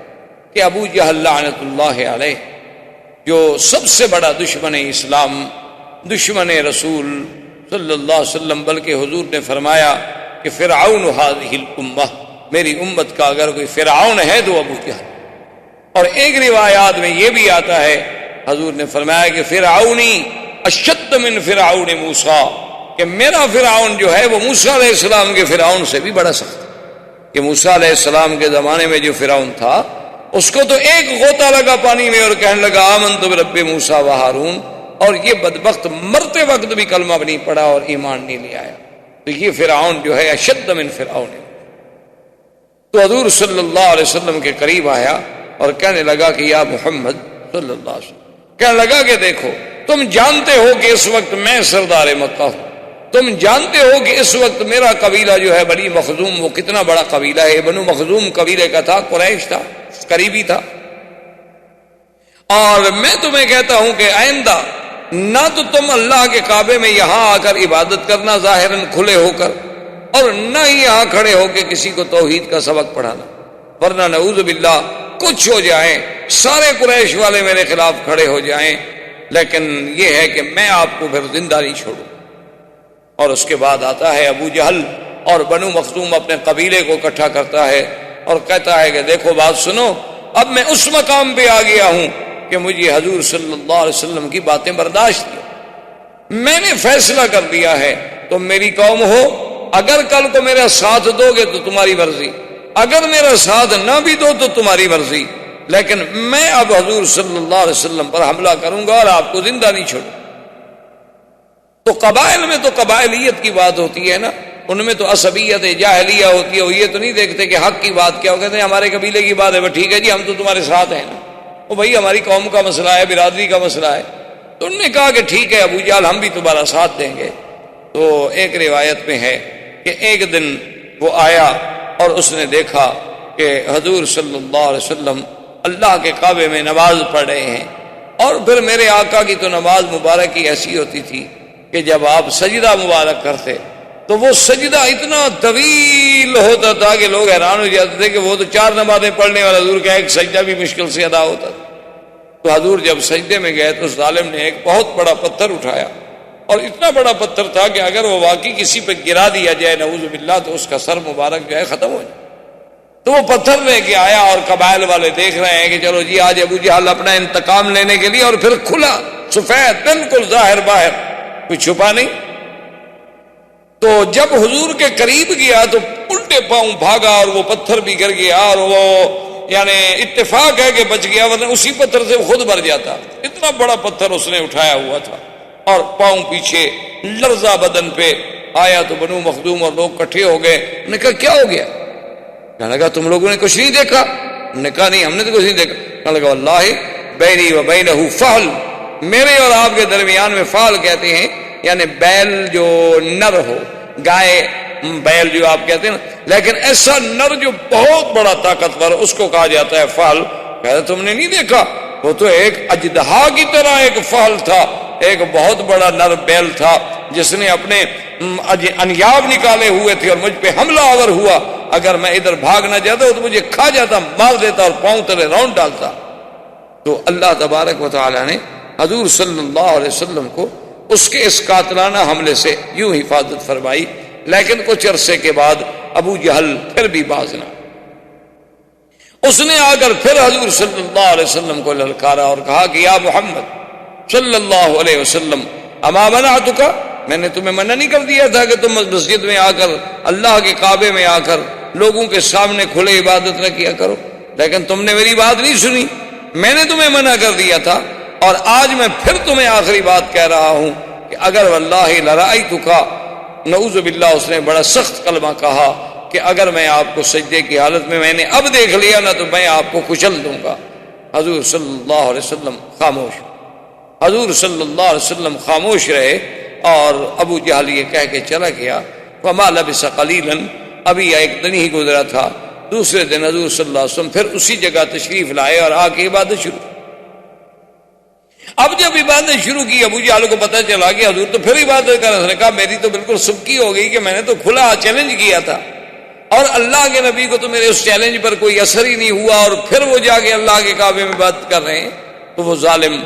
کہ ابو جہل لعنت اللہ علیہ، جو سب سے بڑا دشمن اسلام، دشمن رسول صلی اللہ علیہ وسلم، بلکہ حضور نے فرمایا کہ فرعون هذه الامہ، میری امت کا اگر کوئی فرعون ہے تو ابو جہل۔ اور ایک روایات میں یہ بھی آتا ہے حضور نے فرمایا کہ فرعونی اشد من فرعون موسیٰ، کہ میرا فرعون جو ہے وہ موسیٰ علیہ السلام کے فرعون سے بھی بڑا سخت ہے۔ کہ موسیٰ علیہ السلام کے زمانے میں جو فرعون تھا اس کو تو ایک غوطہ لگا پانی میں اور کہنے لگا آمنت برب موسیٰ و ہارون، اور یہ بدبخت مرتے وقت بھی کلمہ بھی نہیں پڑا اور ایمان نہیں لے آیا۔ تو یہ فرعون جو ہے اشد من فرعون۔ تو حضور صلی اللہ علیہ وسلم کے قریب آیا اور کہنے لگا کہ یا محمد صلی اللہ علیہ وسلم، کہنے لگا کہ دیکھو تم جانتے ہو کہ اس وقت میں سردار مکہ ہوں، تم جانتے ہو کہ اس وقت میرا قبیلہ جو ہے بنی مخزوم، وہ کتنا بڑا قبیلہ ہے، بنو مخزوم قبیلے کا تھا، قریش تھا، قریبی تھا، اور میں تمہیں کہتا ہوں کہ آئندہ نہ تو تم اللہ کے کعبے میں یہاں آ کر عبادت کرنا ظاہراً کھلے ہو کر، اور نہ ہی یہاں کھڑے ہو کے کسی کو توحید کا سبق پڑھانا، ورنہ نعوذ باللہ کچھ ہو جائیں، سارے قریش والے میرے خلاف کھڑے ہو جائیں، لیکن یہ ہے کہ میں آپ کو پھر زندہ نہیں چھوڑوں۔ اور اس کے بعد آتا ہے ابو جہل اور بنو مخزوم اپنے قبیلے کو اکٹھا کرتا ہے اور کہتا ہے کہ دیکھو بات سنو، اب میں اس مقام پہ آ گیا ہوں کہ مجھے حضور صلی اللہ علیہ وسلم کی باتیں برداشت نہیں، میں نے فیصلہ کر دیا ہے، تم میری قوم ہو، اگر کل کو میرا ساتھ دو گے تو تمہاری مرضی، اگر میرا ساتھ نہ بھی دو تو تمہاری مرضی، لیکن میں اب حضور صلی اللہ علیہ وسلم پر حملہ کروں گا اور آپ کو زندہ نہیں چھوڑوں۔ تو قبائل میں تو قبائلیت کی بات ہوتی ہے نا، ان میں تو عصبیت جاہلیہ ہوتی ہے، وہ یہ تو نہیں دیکھتے کہ حق کی بات کیا ہو، کہتے ہیں ہمارے قبیلے کی بات ہے، وہ ٹھیک ہے جی ہم تو تمہارے ساتھ ہیں نا، وہ بھائی ہماری قوم کا مسئلہ ہے، برادری کا مسئلہ ہے۔ تو انہوں نے کہا کہ ٹھیک ہے ابو جہل ہم بھی تمہارا ساتھ دیں گے۔ تو ایک روایت میں ہے کہ ایک دن وہ آیا اور اس نے دیکھا کہ حضور صلی اللہ علیہ وسلم اللہ کے کعبے میں نماز پڑھ رہے ہیں، اور پھر میرے آقا کی تو نماز مبارک کی ایسی ہوتی تھی کہ جب آپ سجدہ مبارک کرتے تو وہ سجدہ اتنا طویل ہوتا تھا کہ لوگ حیران ہو جاتے تھے کہ وہ تو 4 نمازیں پڑھنے والا حضور کا ایک سجدہ بھی مشکل سے ادا ہوتا تھا۔ تو حضور جب سجدے میں گئے تو ظالم نے ایک بہت بڑا پتھر اٹھایا، اور اتنا بڑا پتھر تھا کہ اگر وہ واقعی کسی پہ گرا دیا جائے نعوذ باللہ تو اس کا سر مبارک جو ہے ختم ہو جائے۔ تو وہ پتھر لے کے آیا اور قبائل والے دیکھ رہے ہیں کہ چلو جی آج ابو جہل اپنا انتقام لینے کے لیے، اور پھر کھلا سفید بالکل ظاہر باہر، کوئی چھپا نہیں۔ تو جب حضور کے قریب گیا تو الٹے پاؤں بھاگا اور وہ پتھر بھی گر گیا، اور وہ یعنی اتفاق ہے کہ بچ گیا، ورنہ اسی پتھر سے خود مر جاتا۔ اتنا بڑا پتھر اس نے اٹھایا ہوا تھا، اور پاؤں پیچھے، لرزہ بدن پہ آیا۔ تو بنو مخزوم اور لوگ کٹھے ہو گئے، انہوں نے کہا کیا ہو گیا؟ کہنے لگا تم لوگوں نے کچھ نہیں دیکھا؟ انہوں نے کہا نہیں ہم نے تو کچھ نہیں دیکھا۔ کہنے لگا واللہ بینی و بینہ فحل، میرے اور آپ کے درمیان میں فحل کہتے ہیں یعنی بیل جو نر ہو، گائے بیل جو آپ کہتے ہیں نا، لیکن ایسا نر جو بہت بڑا طاقتور اس کو کہا جاتا ہے فحل۔ کہتا تم نے نہیں دیکھا؟ وہ تو ایک اژدہا کی طرح ایک فحل تھا، ایک بہت بڑا نر بیل تھا جس نے اپنے انیاب نکالے ہوئے تھے اور مجھ پہ حملہ آور ہوا۔ اگر میں ادھر بھاگ نہ جاتا تو مجھے کھا جاتا، مار دیتا اور پاؤں تلے راؤنڈ ڈالتا۔ تو اللہ تبارک و تعالی نے حضور صلی اللہ علیہ وسلم کو اس کے اس قاتلانہ حملے سے یوں حفاظت فرمائی، لیکن کچھ عرصے کے بعد ابو جہل پھر بھی باز نہ، اس نے آ کر پھر حضور صلی اللہ علیہ وسلم کو للکارا اور کہا کہ یا محمد صلی اللہ علیہ وسلم اما منعتک، میں نے تمہیں منع نہیں کر دیا تھا کہ تم مسجد میں آ کر، اللہ کے کعبے میں آ کر لوگوں کے سامنے کھلے عبادت نہ کیا کرو، لیکن تم نے میری بات نہیں سنی، میں نے تمہیں منع کر دیا تھا، اور آج میں پھر تمہیں آخری بات کہہ رہا ہوں کہ اگر واللہ لرأیتک، نعوذ باللہ اس نے بڑا سخت کلمہ کہا کہ اگر میں آپ کو سجدے کی حالت میں نے اب دیکھ لیا نہ تو میں آپ کو کچل دوں گا۔ حضور صلی اللہ علیہ وسلم خاموش، حضور صلی اللہ علیہ وسلم خاموش رہے، اور ابو جہل یہ کہہ کے چلا گیا۔ وما لبث قلیلا، ابھی ایک دن ہی گزرا تھا، دوسرے دن حضور صلی اللہ علیہ وسلم پھر اسی جگہ تشریف لائے اور آ کے عبادت شروع۔ اب جب عبادت شروع کی ابو جہل کو پتہ چلا کہ حضور تو پھر عبادت کر رہے، اس نے کہا میری تو بالکل سبکی ہو گئی کہ میں نے تو کھلا چیلنج کیا تھا، اور اللہ کے نبی کو تو میرے اس چیلنج پر کوئی اثر ہی نہیں ہوا، اور پھر وہ جا کے اللہ کے کعبے میں عبادت کر رہے ہیں۔ تو وہ ظالم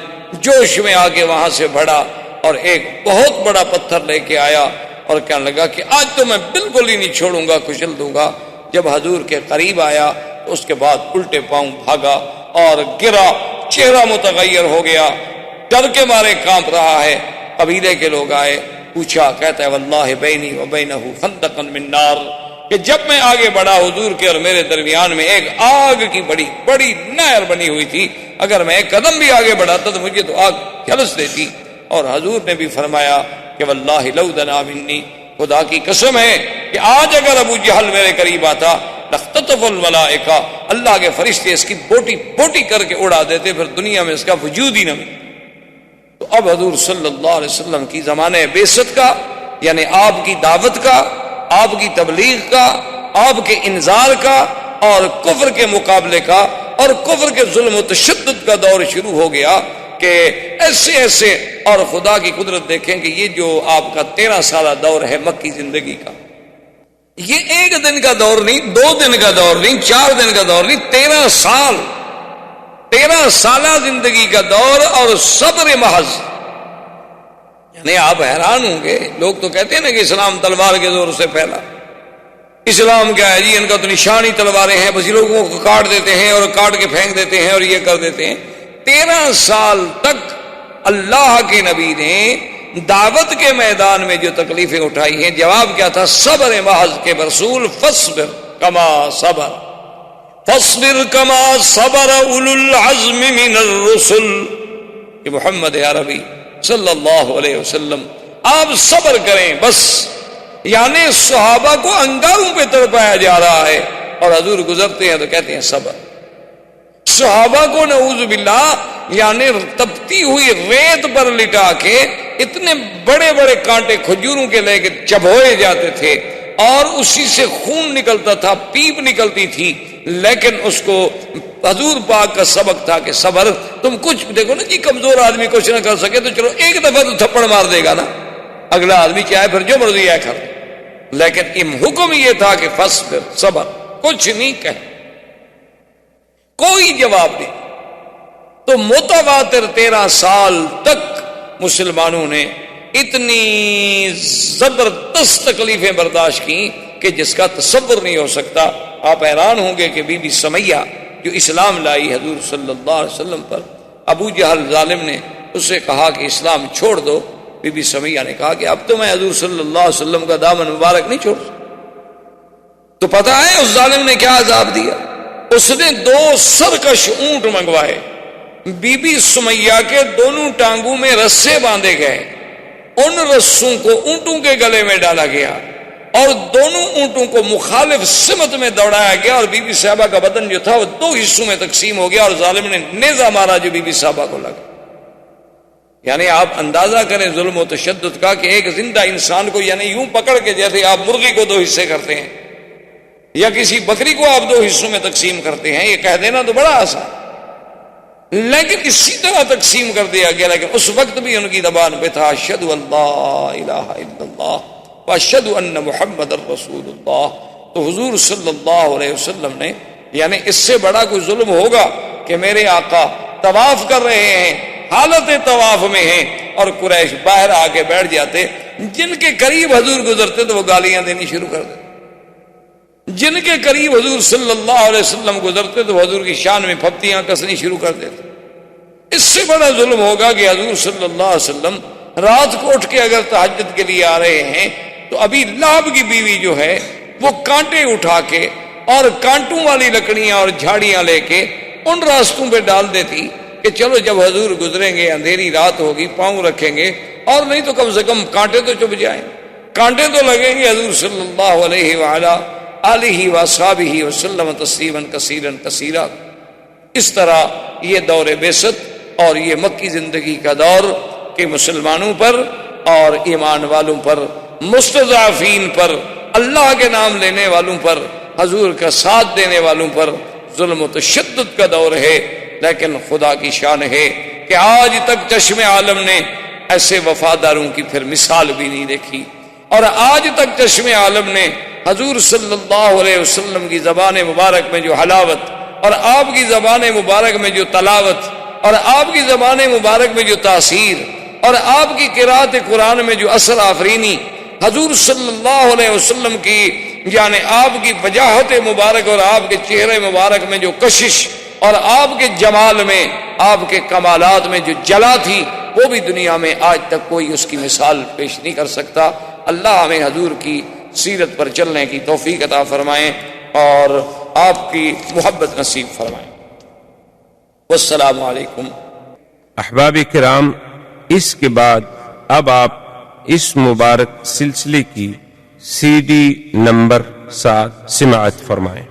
جوش میں آ کے وہاں سے بڑھا اور ایک بہت بڑا پتھر لے کے آیا اور کہنے لگا کہ آج تو میں بالکل ہی نہیں چھوڑوں گا، کچل دوں گا۔ جب حضور کے قریب آیا تو اس کے بعد الٹے پاؤں بھاگا اور گرا، چہرہ متغیر ہو گیا، ڈر کے مارے کانپ رہا ہے۔ قبیلے کے لوگ آئے، پوچھا، کہتا ہے واللہ بینی و بینہ خندقا من نار، کہ جب میں آگے بڑھا حضور کے اور میرے درمیان میں ایک آگ کی بڑی بڑی نہر بنی ہوئی تھی، اگر میں ایک قدم بھی آگے بڑھاتا تو مجھے تو آگ جھلس دیتی۔ اور حضور نے بھی فرمایا کہ واللہ لو دنا منی، خدا کی قسم ہے کہ آج اگر ابو جہل میرے قریب آتا لختطف الملائکہ، اللہ کے فرشتے اس کی بوٹی بوٹی کر کے اڑا دیتے، پھر دنیا میں اس کا وجود ہی نہ ملتا۔ تو اب حضور صلی اللہ علیہ وسلم کی زمانے بعثت کا، یعنی آپ کی دعوت کا، آپ کی تبلیغ کا، آپ کے انذار کا، اور کفر کے مقابلے کا، اور کفر کے ظلم و تشدد کا دور شروع ہو گیا کہ ایسے ایسے، اور خدا کی قدرت دیکھیں کہ یہ جو آپ کا 13 سالہ دور ہے مکی زندگی کا، یہ ایک دن کا دور نہیں، 2 دن کا دور نہیں، 4 دن کا دور نہیں، 13 سال 13 سالہ زندگی کا دور اور صبر محض. یعنی آپ حیران ہوں گے، لوگ تو کہتے ہیں نا کہ اسلام تلوار کے زور سے پھیلا. اسلام کیا ہے جی، ان کا تو نشانی تلواریں ہیں، بس لوگوں کو کاٹ دیتے ہیں اور کاٹ کے پھینک دیتے ہیں اور یہ کر دیتے ہیں. 13 سال تک اللہ کے نبی نے دعوت کے میدان میں جو تکلیفیں اٹھائی ہیں، جواب کیا تھا؟ صبر محض کے رسول فاصبر کما صبر، فاصبر کما صبر اولو العزم من الرسل. کہ محمد عربی صلی اللہ علیہ وسلم آپ صبر کریں بس. یعنی صحابہ کو انگاروں پہ تڑپایا جا رہا ہے اور حضور گزرتے ہیں تو کہتے ہیں صبر. صحابہ کو نعوذ باللہ یعنی تپتی ہوئی ریت پر لٹا کے اتنے بڑے بڑے کانٹے کھجوروں کے لے کے چبھوئے جاتے تھے اور اسی سے خون نکلتا تھا، پیپ نکلتی تھی، لیکن اس کو حضور پاک کا سبق تھا کہ صبر. تم کچھ دیکھو نا جی، کمزور آدمی کچھ نہ کر سکے تو چلو ایک دفعہ تو تھپڑ مار دے گا نا، اگلا آدمی چاہے پھر جو مرضی ہے کر، لیکن حکم یہ تھا کہ فاصبر صبر. کچھ نہیں کہے، کوئی جواب نہیں. تو متواتر 13 سال تک مسلمانوں نے اتنی زبردست تکلیفیں برداشت کی کہ جس کا تصور نہیں ہو سکتا. آپ حیران ہوں گے کہ بی بی سمیہ جو اسلام لائی حضور صلی اللہ علیہ وسلم پر، ابو جہل ظالم نے اسے کہا کہ اسلام چھوڑ دو. بی بی سمیہ نے کہا کہ اب تو میں حضور صلی اللہ علیہ وسلم کا دامن مبارک نہیں چھوڑ. تو پتہ ہے اس ظالم نے کیا عذاب دیا؟ اس نے 2 سرکش اونٹ منگوائے. بی بی سمیہ کے دونوں ٹانگوں میں رسے باندھے گئے، ان رسوں کو اونٹوں کے گلے میں ڈالا گیا اور دونوں اونٹوں کو مخالف سمت میں دوڑایا گیا اور بی بی صاحبہ کا بدن جو تھا وہ 2 حصوں میں تقسیم ہو گیا اور ظالم نے نیزہ مارا جو بی بی صاحبہ کو لگا. یعنی آپ اندازہ کریں ظلم و تشدد کا کہ ایک زندہ انسان کو یعنی یوں پکڑ کے جیسے آپ مرغی کو 2 حصے کرتے ہیں یا کسی بکری کو آپ 2 حصوں میں تقسیم کرتے ہیں، یہ کہہ دینا تو بڑا آسان، لیکن اسی طرح تقسیم کر دیا گیا. لیکن اس وقت بھی ان کی زبان پہ تھا اشہد ان لا الہ الا اللہ واشہد ان محمد رسول اللہ. تو حضور صلی اللہ علیہ وسلم نے یعنی اس سے بڑا کوئی ظلم ہوگا کہ میرے آقا طواف کر رہے ہیں، حالت طواف میں ہیں اور قریش باہر آ کے بیٹھ جاتے، جن کے قریب حضور گزرتے تو وہ گالیاں دینی شروع کر دیتے، جن کے قریب حضور صلی اللہ علیہ وسلم گزرتے تو حضور کی شان میں پھپتیاں کسنی شروع کر دیتے. اس سے بڑا ظلم ہوگا کہ حضور صلی اللہ علیہ وسلم رات کو اٹھ کے اگر تہجد کے لیے آ رہے ہیں تو ابھی لہب کی بیوی جو ہے وہ کانٹے اٹھا کے اور کانٹوں والی لکڑیاں اور جھاڑیاں لے کے ان راستوں پہ ڈال دیتی کہ چلو جب حضور گزریں گے اندھیری رات ہوگی پاؤں رکھیں گے اور نہیں تو کم سے کم کانٹے تو چبھ جائیں، کانٹے تو لگیں گے. حضور صلی اللہ علیہ وآلہ آلہ واصحابہ وسلم تسلیما کثیرا کثیرا. اس طرح یہ دور بعثت اور یہ مکی زندگی کا دور کہ مسلمانوں پر اور ایمان والوں پر، مستضعفین پر، اللہ کے نام لینے والوں پر، حضور کا ساتھ دینے والوں پر ظلم و تشدد کا دور ہے. لیکن خدا کی شان ہے کہ آج تک چشم عالم نے ایسے وفاداروں کی پھر مثال بھی نہیں دیکھی، اور آج تک چشم عالم نے حضور صلی اللہ علیہ وسلم کی زبان مبارک میں جو حلاوت اور آپ کی زبان مبارک میں جو تلاوت اور آپ کی زبان مبارک میں جو تاثیر اور آپ کی قرات قرآن میں جو اثر آفرینی، حضور صلی اللہ علیہ وسلم کی یعنی آپ کی وجاہت مبارک اور آپ کے چہرے مبارک میں جو کشش اور آپ کے جمال میں، آپ کے کمالات میں جو جلا تھی، وہ بھی دنیا میں آج تک کوئی اس کی مثال پیش نہیں کر سکتا. اللہ ہمیں حضور کی سیرت پر چلنے کی توفیق عطا فرمائیں اور آپ کی محبت نصیب فرمائیں. والسلام علیکم. احباب کرام، اس کے بعد اب آپ اس مبارک سلسلے کی CD نمبر 7 سماعت فرمائیں.